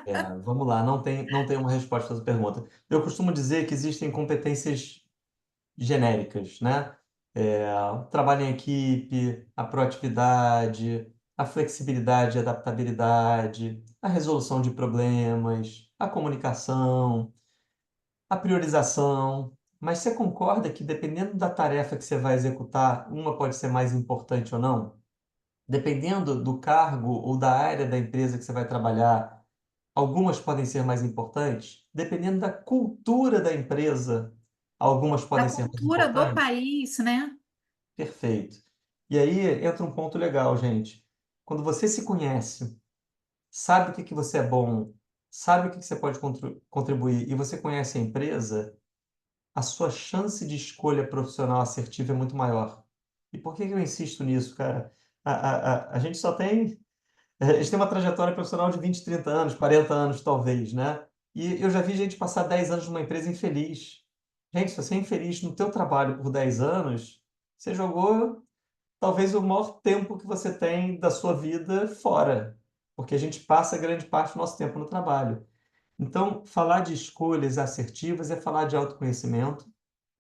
pergunta. Vamos lá, não tem uma resposta para a sua pergunta. Eu costumo dizer que existem competências genéricas, né? O trabalho em equipe, a proatividade, a flexibilidade e adaptabilidade, a resolução de problemas, a comunicação, a priorização. Mas você concorda que dependendo da tarefa que você vai executar, uma pode ser mais importante ou não? Dependendo do cargo ou da área da empresa que você vai trabalhar, algumas podem ser mais importantes. Dependendo da cultura da empresa, algumas Da podem ser mais cultura do importantes. país, né? Perfeito. E aí entra um ponto legal, gente. Quando você se conhece, sabe o que que você é bom, sabe o que que você pode contribuir e você conhece a empresa, a sua chance de escolha profissional assertiva é muito maior. E por que que eu insisto nisso, cara? A gente só tem. A gente tem uma trajetória profissional de 20, 30 anos, 40 anos, talvez, né? E eu já vi gente passar 10 anos numa empresa infeliz. Gente, se você é infeliz no teu trabalho por 10 anos, você jogou talvez o maior tempo que você tem da sua vida fora, porque a gente passa grande parte do nosso tempo no trabalho. Então, falar de escolhas assertivas é falar de autoconhecimento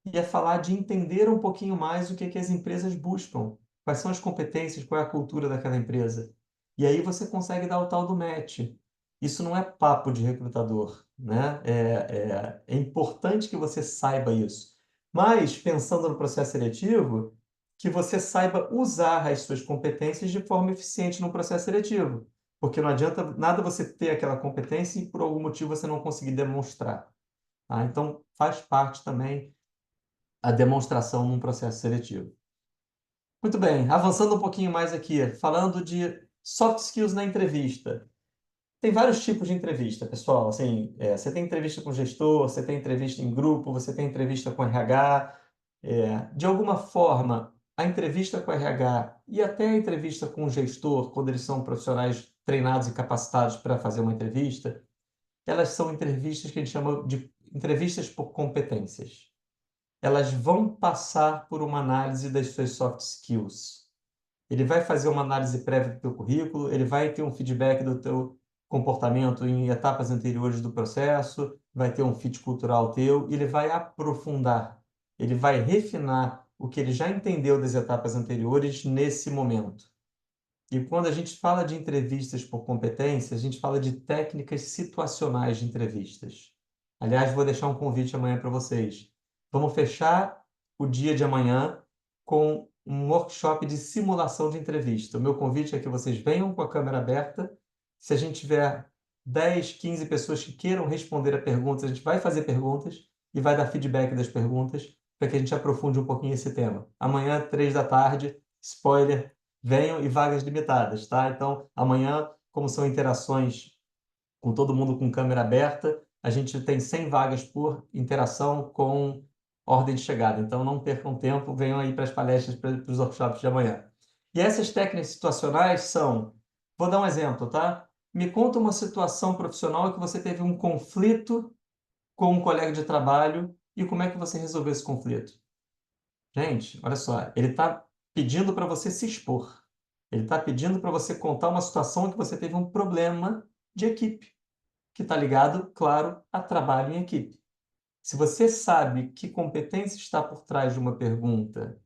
e é falar de entender um pouquinho mais o que que as empresas buscam, quais são as competências, qual é a cultura daquela empresa. E aí você consegue dar o tal do match. Isso não é papo de recrutador, né? É importante que você saiba isso. Mas, pensando no processo seletivo, que você saiba usar as suas competências de forma eficiente no processo seletivo. Porque não adianta nada você ter aquela competência e por algum motivo você não conseguir demonstrar. Tá? Então, faz parte também a demonstração num processo seletivo. Muito bem, avançando um pouquinho mais aqui, falando de soft skills na entrevista. Tem vários tipos de entrevista, pessoal. Assim, você tem entrevista com gestor, você tem entrevista em grupo, você tem entrevista com RH. De alguma forma, a entrevista com RH e até a entrevista com o gestor, quando eles são profissionais treinados e capacitados para fazer uma entrevista, elas são entrevistas que a gente chama de entrevistas por competências. Elas vão passar por uma análise das suas soft skills. Ele vai fazer uma análise prévia do teu currículo, ele vai ter um feedback do teu comportamento em etapas anteriores do processo, vai ter um fit cultural teu, e ele vai aprofundar, ele vai refinar o que ele já entendeu das etapas anteriores nesse momento. E quando a gente fala de entrevistas por competência, a gente fala de técnicas situacionais de entrevistas. Aliás, vou deixar um convite amanhã para vocês. Vamos fechar o dia de amanhã com um workshop de simulação de entrevista. O meu convite é que vocês venham com a câmera aberta. Se a gente tiver 10, 15 pessoas que queiram responder a perguntas, a gente vai fazer perguntas e vai dar feedback das perguntas para que a gente aprofunde um pouquinho esse tema. Amanhã, 3 da tarde, spoiler, venham e vagas limitadas, tá? Então, amanhã, como são interações com todo mundo com câmera aberta, a gente tem 100 vagas por interação com ordem de chegada. Então, não percam tempo, venham aí para as palestras, para os workshops de amanhã. E essas técnicas situacionais são, vou dar um exemplo, tá? Me conta uma situação profissional em que você teve um conflito com um colega de trabalho e como é que você resolveu esse conflito. Gente, olha só, ele está pedindo para você se expor. Ele está pedindo para você contar uma situação em que você teve um problema de equipe, que está ligado, claro, a trabalho em equipe. Se você sabe que competência está por trás de uma pergunta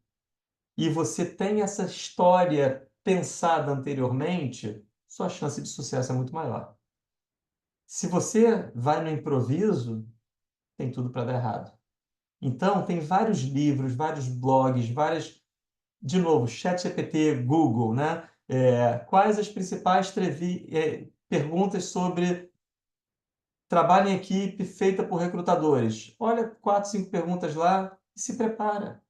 e você tem essa história pensada anteriormente, sua chance de sucesso é muito maior. Se você vai no improviso, tem tudo para dar errado. Então, tem vários livros, vários blogs, várias de novo, ChatGPT, Google, né? Quais as principais perguntas sobre trabalho em equipe feita por recrutadores? Olha 4, 5 perguntas lá e se prepara.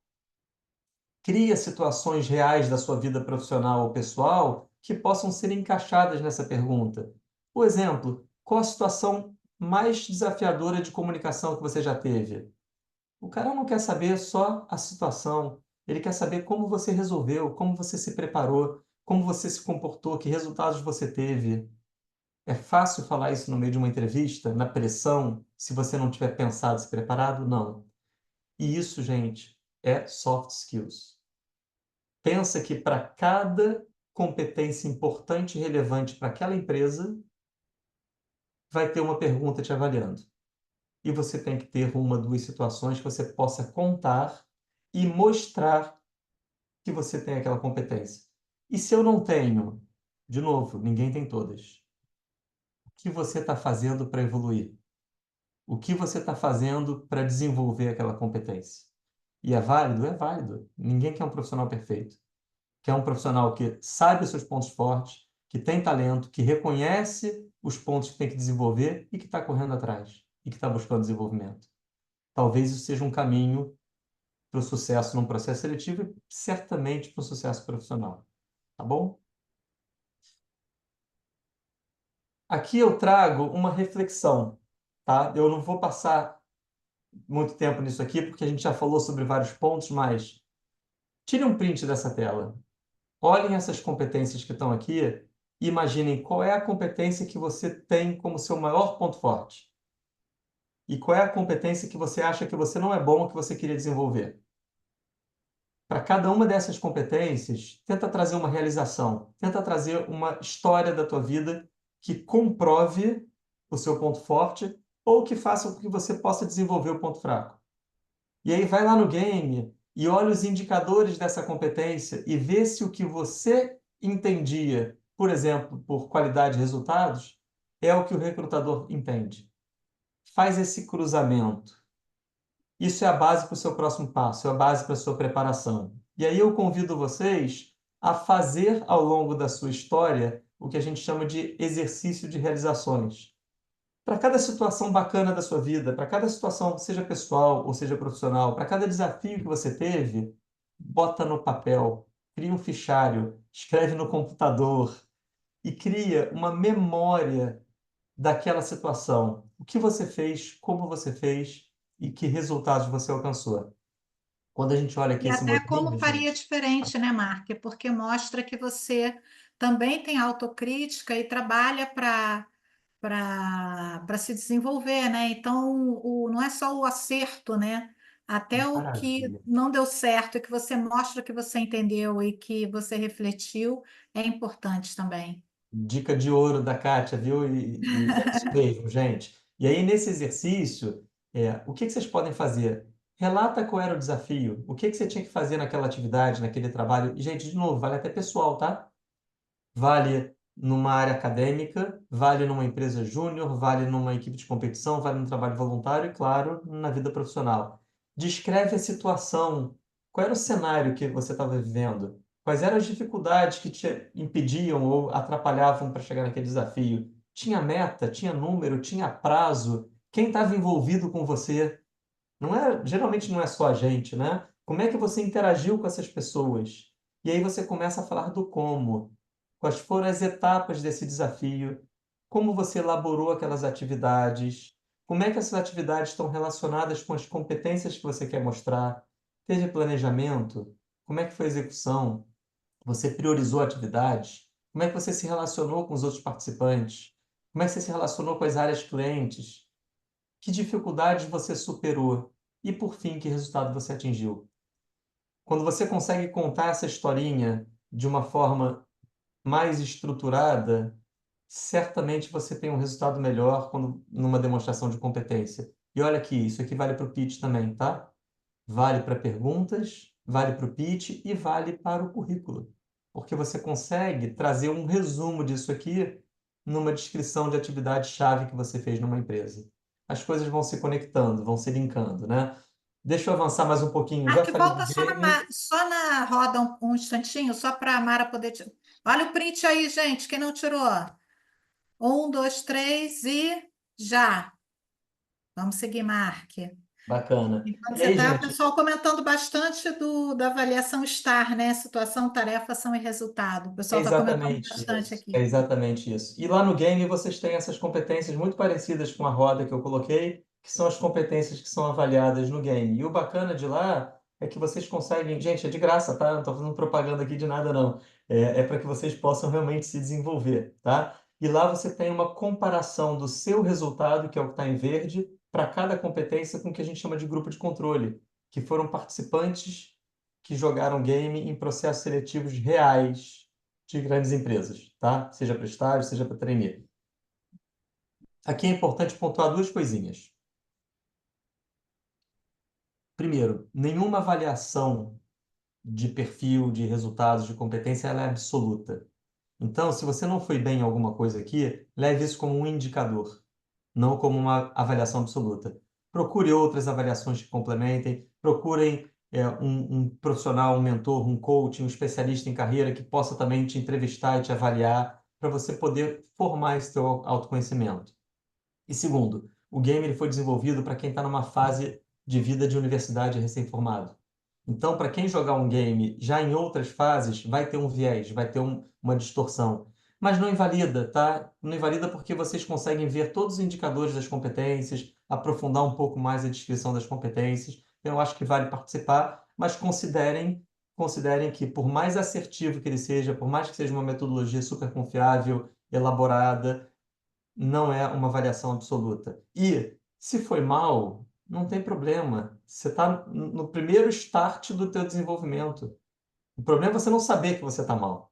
Cria situações reais da sua vida profissional ou pessoal que possam ser encaixadas nessa pergunta. Por exemplo, qual a situação mais desafiadora de comunicação que você já teve? O cara não quer saber só a situação, ele quer saber como você resolveu, como você se preparou, como você se comportou, que resultados você teve. É fácil falar isso no meio de uma entrevista, na pressão, se você não tiver pensado, se preparado? Não. E isso, gente, é soft skills. Pensa que para cada competência importante e relevante para aquela empresa, vai ter uma pergunta te avaliando. E você tem que ter uma, duas situações que você possa contar e mostrar que você tem aquela competência. E se eu não tenho, de novo, ninguém tem todas. O que você está fazendo para evoluir? O que você está fazendo para desenvolver aquela competência? E é válido? É válido. Ninguém quer um profissional perfeito. Quer um profissional que sabe os seus pontos fortes, que tem talento, que reconhece os pontos que tem que desenvolver e que está correndo atrás e que está buscando desenvolvimento. Talvez isso seja um caminho para o sucesso num processo seletivo e certamente para o sucesso profissional. Tá bom? Aqui eu trago uma reflexão, tá? Eu não vou passar muito tempo nisso aqui, porque a gente já falou sobre vários pontos, mas tire um print dessa tela. Olhem essas competências que estão aqui e imaginem qual é a competência que você tem como seu maior ponto forte. E qual é a competência que você acha que você não é bom, que você queria desenvolver. Para cada uma dessas competências, tenta trazer uma realização, tenta trazer uma história da tua vida que comprove o seu ponto forte ou que faça com que você possa desenvolver o ponto fraco. E aí vai lá no game e olha os indicadores dessa competência e vê se o que você entendia, por exemplo, por qualidade de resultados, é o que o recrutador entende. Faz esse cruzamento. Isso é a base para o seu próximo passo, é a base para a sua preparação. E aí eu convido vocês a fazer ao longo da sua história o que a gente chama de exercício de realizações. Para cada situação bacana da sua vida, para cada situação, seja pessoal ou seja profissional, para cada desafio que você teve, bota no papel, cria um fichário, escreve no computador e cria uma memória daquela situação. O que você fez, como você fez e que resultados você alcançou. Quando a gente olha aqui E esse até como modelinho, faria gente, diferente, né, Mark? Porque mostra que você também tem autocrítica e trabalha para se desenvolver, né? Então, não é só o acerto, né? Até o que maravilha. não deu certo e que você mostra que você entendeu e que você refletiu é importante também. Dica de ouro da Kátia, viu? E é isso mesmo, gente. E aí, nesse exercício, o que que vocês podem fazer? Relata qual era o desafio, o que que você tinha que fazer naquela atividade, naquele trabalho. E, gente, de novo, vale até pessoal, tá? Vale numa área acadêmica, vale numa empresa júnior, vale numa equipe de competição, vale no trabalho voluntário e, claro, na vida profissional. Descreve a situação. Qual era o cenário que você estava vivendo? Quais eram as dificuldades que te impediam ou atrapalhavam para chegar naquele desafio? Tinha meta, tinha número, tinha prazo? Quem estava envolvido com você? Não é, geralmente não é só a gente, né? Como é que você interagiu com essas pessoas? E aí você começa a falar do como. Quais foram as etapas desse desafio? Como você elaborou aquelas atividades? Como é que essas atividades estão relacionadas com as competências que você quer mostrar? Teve planejamento? Como é que foi a execução? Você priorizou atividades? Como é que você se relacionou com os outros participantes? Como é que você se relacionou com as áreas clientes? Que dificuldades você superou? E, por fim, que resultado você atingiu? Quando você consegue contar essa historinha de uma forma mais estruturada, certamente você tem um resultado melhor quando, numa demonstração de competência. E olha aqui, isso aqui vale para o pitch também, tá? Vale para perguntas, vale para o pitch e vale para o currículo. Porque você consegue trazer um resumo disso aqui numa descrição de atividade-chave que você fez numa empresa. As coisas vão se conectando, vão se linkando, né? Deixa eu avançar mais um pouquinho. Já Mark, falei do volta game. só na roda um instantinho, só para a Mara poder. Olha o print aí, gente, quem não tirou? Um, dois, três e já. Vamos seguir, Mark. Bacana. Enquanto E você aí, está, o gente, pessoal comentando bastante da avaliação STAR, né? Situação, tarefa, ação e resultado. O é pessoal está comentando exatamente bastante isso. É aqui. exatamente isso. E lá no game vocês têm essas competências muito parecidas com a roda que eu coloquei, que são as competências que são avaliadas no game. E o bacana de lá é que vocês conseguem. Gente, é de graça, tá? Não estou fazendo propaganda aqui de nada, não. É para que vocês possam realmente se desenvolver, tá? E lá você tem uma comparação do seu resultado, que é o que está em verde, para cada competência com o que a gente chama de grupo de controle, que foram participantes que jogaram game em processos seletivos reais de grandes empresas, tá? Seja para estágio, seja para trainee. Aqui é importante pontuar duas coisinhas. Primeiro, nenhuma avaliação de perfil, de resultados, de competência, ela é absoluta. Então, se você não foi bem em alguma coisa aqui, leve isso como um indicador, não como uma avaliação absoluta. Procure outras avaliações que complementem, procurem um profissional, um mentor, um coach, um especialista em carreira que possa também te entrevistar e te avaliar, para você poder formar esse teu autoconhecimento. E segundo, o game ele foi desenvolvido para quem está numa fase de vida de universidade recém-formado. Então, para quem jogar um game já em outras fases, vai ter um viés, vai ter uma distorção. Mas não invalida, tá? Não invalida porque vocês conseguem ver todos os indicadores das competências, aprofundar um pouco mais a descrição das competências. Eu acho que vale participar, mas considerem que, por mais assertivo que ele seja, por mais que seja uma metodologia super confiável, elaborada, não é uma variação absoluta. E se foi mal, não tem problema. Você está no primeiro start do teu desenvolvimento. O problema é você não saber que você está mal.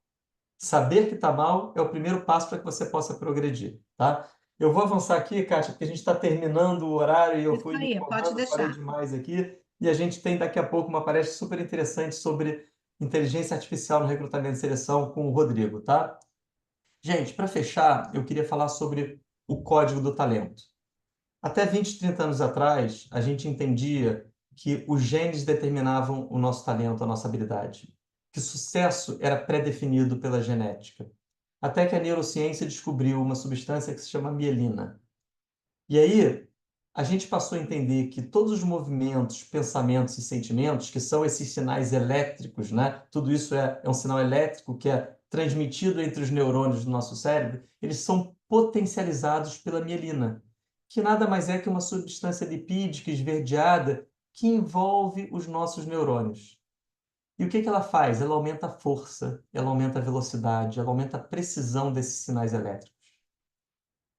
Saber que está mal é o primeiro passo para que você possa progredir, tá? Eu vou avançar aqui, Kátia, porque a gente está terminando o horário e eu Isso fui me aí, pode empolgando, falei deixar. demais aqui. E a gente tem daqui a pouco uma palestra super interessante sobre inteligência artificial no recrutamento e seleção com o Rodrigo, tá? Gente, para fechar, eu queria falar sobre o código do talento. Até 20, 30 anos atrás, a gente entendia que os genes determinavam o nosso talento, a nossa habilidade, que o sucesso era pré-definido pela genética. Até que a neurociência descobriu uma substância que se chama mielina. E aí, a gente passou a entender que todos os movimentos, pensamentos e sentimentos, que são esses sinais elétricos, né? Tudo isso é um sinal elétrico que é transmitido entre os neurônios do nosso cérebro, eles são potencializados pela mielina, que nada mais é que uma substância lipídica esverdeada que envolve os nossos neurônios. E o que que ela faz? Ela aumenta a força, ela aumenta a velocidade, ela aumenta a precisão desses sinais elétricos.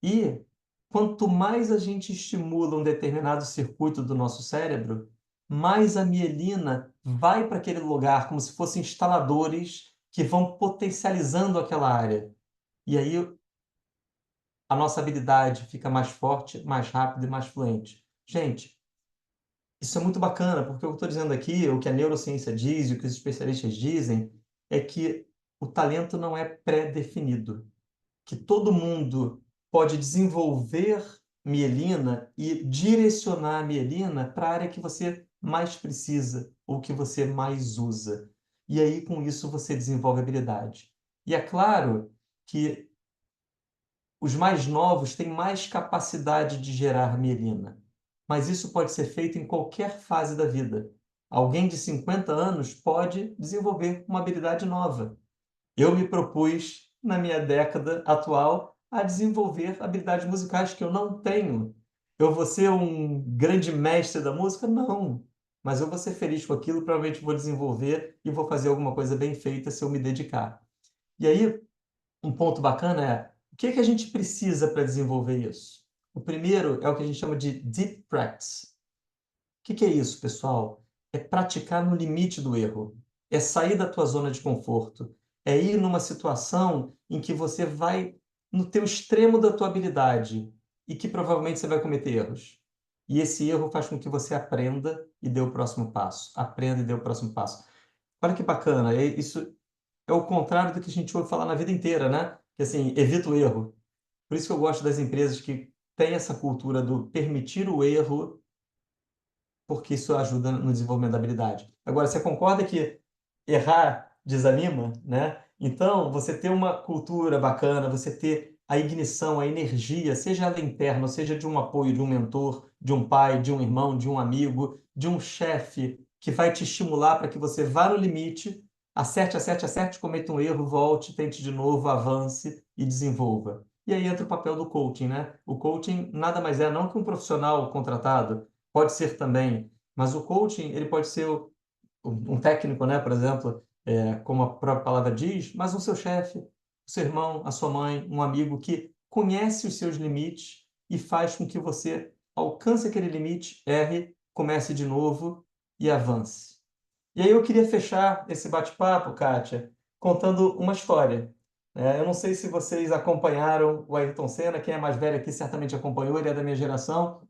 E quanto mais a gente estimula um determinado circuito do nosso cérebro, mais a mielina vai para aquele lugar, como se fossem instaladores que vão potencializando aquela área. E aí a nossa habilidade fica mais forte, mais rápida e mais fluente. Gente, isso é muito bacana, porque o que eu estou dizendo aqui, o que a neurociência diz e o que os especialistas dizem, é que o talento não é pré-definido, que todo mundo pode desenvolver mielina e direcionar a mielina para a área que você mais precisa ou que você mais usa. E aí, com isso, você desenvolve habilidade. E é claro que os mais novos têm mais capacidade de gerar mielina, mas isso pode ser feito em qualquer fase da vida. Alguém de 50 anos pode desenvolver uma habilidade nova. Eu me propus, na minha década atual, a desenvolver habilidades musicais que eu não tenho. Eu vou ser um grande mestre da música? Não. Mas eu vou ser feliz com aquilo, provavelmente vou desenvolver e vou fazer alguma coisa bem feita se eu me dedicar. E aí, um ponto bacana é, o que é que a gente precisa para desenvolver isso? O primeiro é o que a gente chama de deep practice. O que é isso, pessoal? É praticar no limite do erro. É sair da tua zona de conforto. É ir numa situação em que você vai no teu extremo da tua habilidade e que provavelmente você vai cometer erros. E esse erro faz com que você aprenda e dê o próximo passo. Aprenda e dê o próximo passo. Olha que bacana. Isso é o contrário do que a gente ouve falar na vida inteira, né? Que assim, evita o erro. Por isso que eu gosto das empresas que têm essa cultura do permitir o erro porque isso ajuda no desenvolvimento da habilidade. Agora, você concorda que errar desanima, né? Então, você ter uma cultura bacana, você ter a ignição, a energia, seja ela interna, ou seja de um apoio de um mentor, de um pai, de um irmão, de um amigo, de um chefe que vai te estimular para que você vá no limite, acerte, acerte, acerte, cometa um erro, volte, tente de novo, avance e desenvolva. E aí entra o papel do coaching, né? O coaching nada mais é não que um profissional contratado, pode ser também, mas o coaching ele pode ser um técnico, né, por exemplo, como a própria palavra diz, mas um seu chefe, o seu irmão, a sua mãe, um amigo que conhece os seus limites e faz com que você alcance aquele limite, erre, comece de novo e avance. E aí eu queria fechar esse bate-papo, Kátia, contando uma história. Eu não sei se vocês acompanharam o Ayrton Senna, quem é mais velho aqui certamente acompanhou, ele é da minha geração.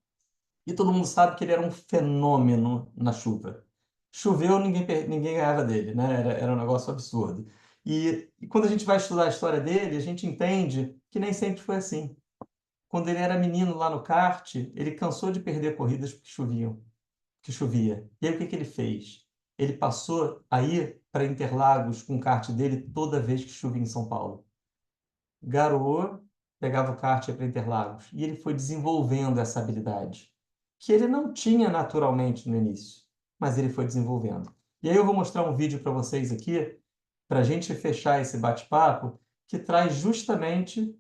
E todo mundo sabe que ele era um fenômeno na chuva. Choveu, ninguém ganhava dele, né? Era um negócio absurdo. E quando a gente vai estudar a história dele, a gente entende que nem sempre foi assim. Quando ele era menino lá no kart, ele cansou de perder corridas porque que chovia. E aí o que que ele fez? Ele passou a ir para Interlagos com o kart dele toda vez que chovia em São Paulo. Garoou, pegava o kart e ia para Interlagos. E ele foi desenvolvendo essa habilidade, que ele não tinha naturalmente no início, mas ele foi desenvolvendo. E aí eu vou mostrar um vídeo para vocês aqui, para a gente fechar esse bate-papo, que traz justamente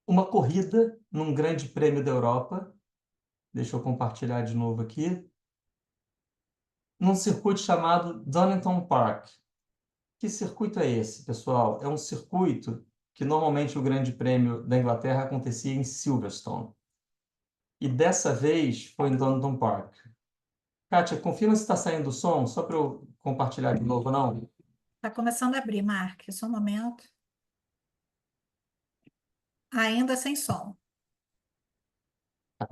uma corrida num grande prêmio da Europa. Deixa eu compartilhar de novo aqui. Num circuito chamado Donington Park. Que circuito é esse, pessoal? É um circuito que normalmente o Grande Prêmio da Inglaterra acontecia em Silverstone. E dessa vez foi em Donington Park. Kátia, confirma se está saindo o som, só para eu compartilhar de novo, não? Está começando a abrir, Mark. Só um momento. Ainda sem som.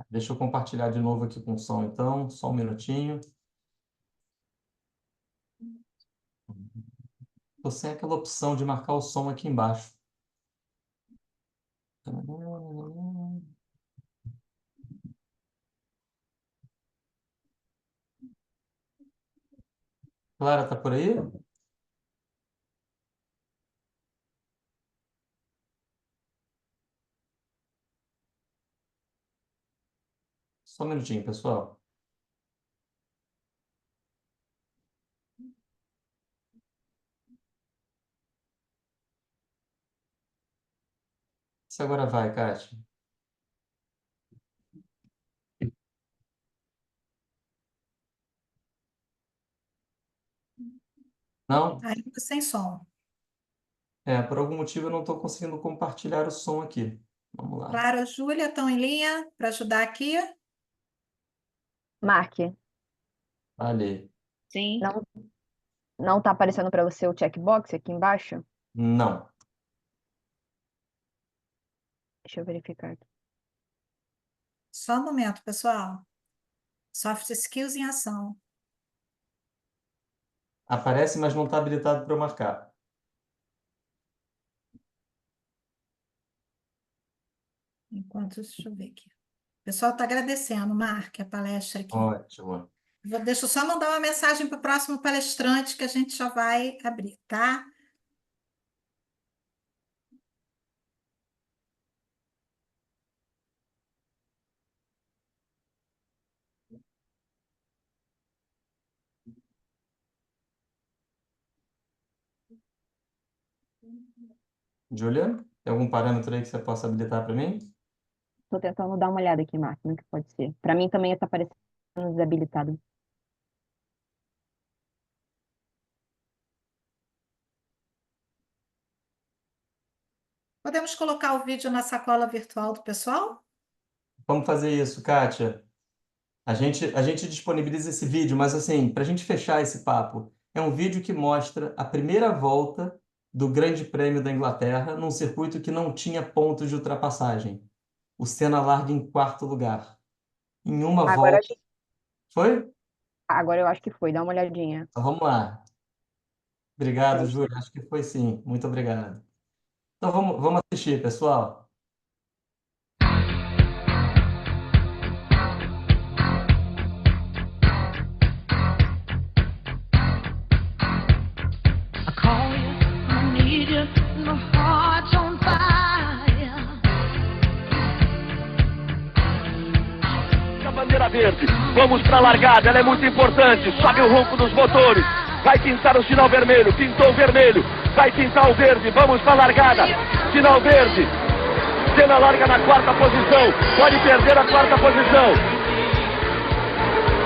Deixa eu compartilhar de novo aqui com o som, então. Só um minutinho. Estou sem aquela opção de marcar o som aqui embaixo. Clara, tá por aí? Só um minutinho, pessoal. Se agora vai, Kátia. Não? Ainda sem som. Por algum motivo eu não estou conseguindo compartilhar o som aqui. Vamos lá. Clara, Júlia, estão em linha para ajudar aqui? Mark, Ali. Sim. não não tá aparecendo para você o checkbox aqui embaixo? Não. Deixa eu verificar aqui. Só um momento, pessoal. Soft skills em ação. Aparece, mas não está habilitado para eu marcar. Enquanto, deixa eu ver aqui. O pessoal está agradecendo, Mark, a palestra aqui. Ótimo. Deixa eu só mandar uma mensagem para o próximo palestrante que a gente já vai abrir, tá? Julia, tem algum parâmetro aí que você possa habilitar para mim? Tô tentando dar uma olhada aqui, Mark, no que pode ser. Para mim também está aparecendo desabilitado. Podemos colocar o vídeo na sacola virtual do pessoal? Vamos fazer isso, Kátia. A gente disponibiliza esse vídeo, mas assim, para a gente fechar esse papo, é um vídeo que mostra a primeira volta do Grande Prêmio da Inglaterra num circuito que não tinha pontos de ultrapassagem. O Senna larga em quarto lugar. Em uma Agora, volta. Foi? agora eu acho que foi, dá uma olhadinha. Então vamos lá. Obrigado, Teste. Júlia. Acho que foi sim. Muito obrigado. Então vamos assistir, pessoal. I call you, I need you, my heart's on fire. A bandeira verde, vamos para a largada, ela é muito importante. Sobe o ronco dos motores, vai pintar o sinal vermelho, pintou o vermelho, vai pintar o verde, vamos para a largada. Sinal verde, Senna larga na quarta posição, pode perder a quarta posição.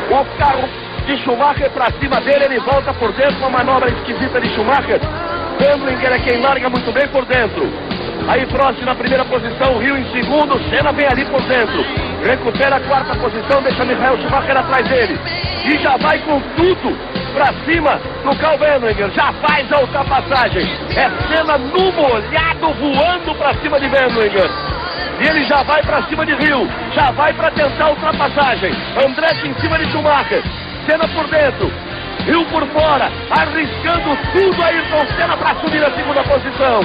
O carro de Schumacher para cima dele, ele volta por dentro, uma manobra esquisita de Schumacher. Wendlinger é quem larga muito bem por dentro. Aí Prost na primeira posição, Hill em segundo, Senna vem ali por dentro. Recupera a quarta posição, deixa Michael Schumacher atrás dele. E já vai com tudo pra cima do Karl Wendlinger. Já faz a ultrapassagem. É Senna no molhado, voando pra cima de Wendlinger. E ele já vai pra cima de Hill. Já vai pra tentar a ultrapassagem. Andretti em cima de Schumacher. Senna por dentro. Hill por fora. Arriscando tudo Ayrton Senna pra subir na segunda posição.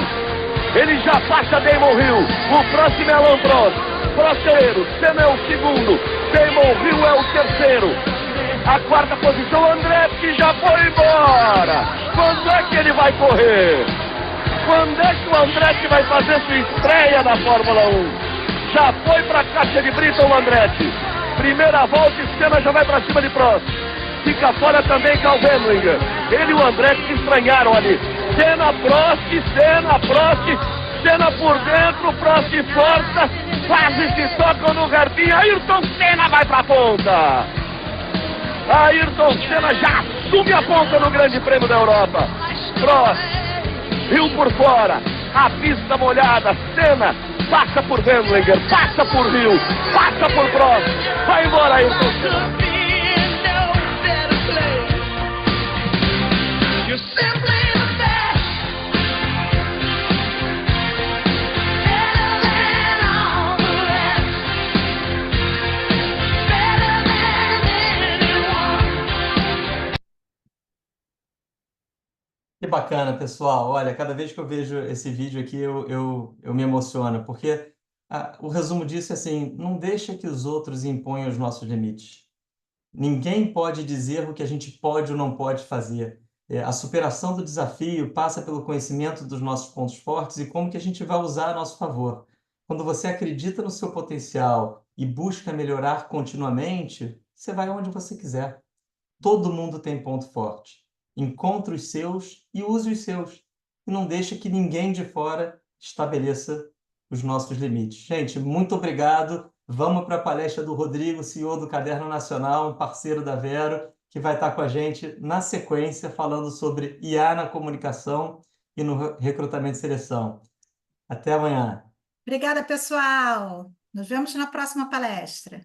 Ele já passa Damon Hill. O próximo é Alain Prost. Prosteiro, Senna é o segundo. Damon Hill é o terceiro. A quarta posição, Andretti já foi embora. Quando é que ele vai correr? Quando é que o Andretti vai fazer sua estreia na Fórmula 1? Já foi para a caixa de brita o Andretti. Primeira volta e Senna já vai para cima de Prost. Fica fora também Karl Wendlinger. Ele e o Andretti se estranharam ali. Senna, Prost, Senna, Prost. Senna por dentro, Prost força. Quase se tocam no garbinho. Ayrton Senna vai para a ponta. Ayrton Senna já assume a ponta no Grande Prêmio da Europa. Prost, Hill por fora, a pista molhada, Senna passa por Wendlinger, passa por Hill, passa por Prost, vai embora Ayrton Senna. You're simply the best. Better than all the rest. Better than anyone. Que bacana, pessoal. Olha, cada vez que eu vejo esse vídeo aqui, eu me emociono, porque o resumo disso é assim: não deixa que os outros imponham os nossos limites. Ninguém pode dizer o que a gente pode ou não pode fazer. A superação do desafio passa pelo conhecimento dos nossos pontos fortes e como que a gente vai usar a nosso favor. Quando você acredita no seu potencial e busca melhorar continuamente, você vai onde você quiser. Todo mundo tem ponto forte. Encontre os seus e use os seus. E não deixe que ninguém de fora estabeleça os nossos limites. Gente, muito obrigado. Vamos para a palestra do Rodrigo, CEO do Caderno Nacional, um parceiro da Vero, que vai estar com a gente na sequência, falando sobre IA na comunicação e no recrutamento e seleção. Até amanhã. Obrigada, pessoal. Nos vemos na próxima palestra.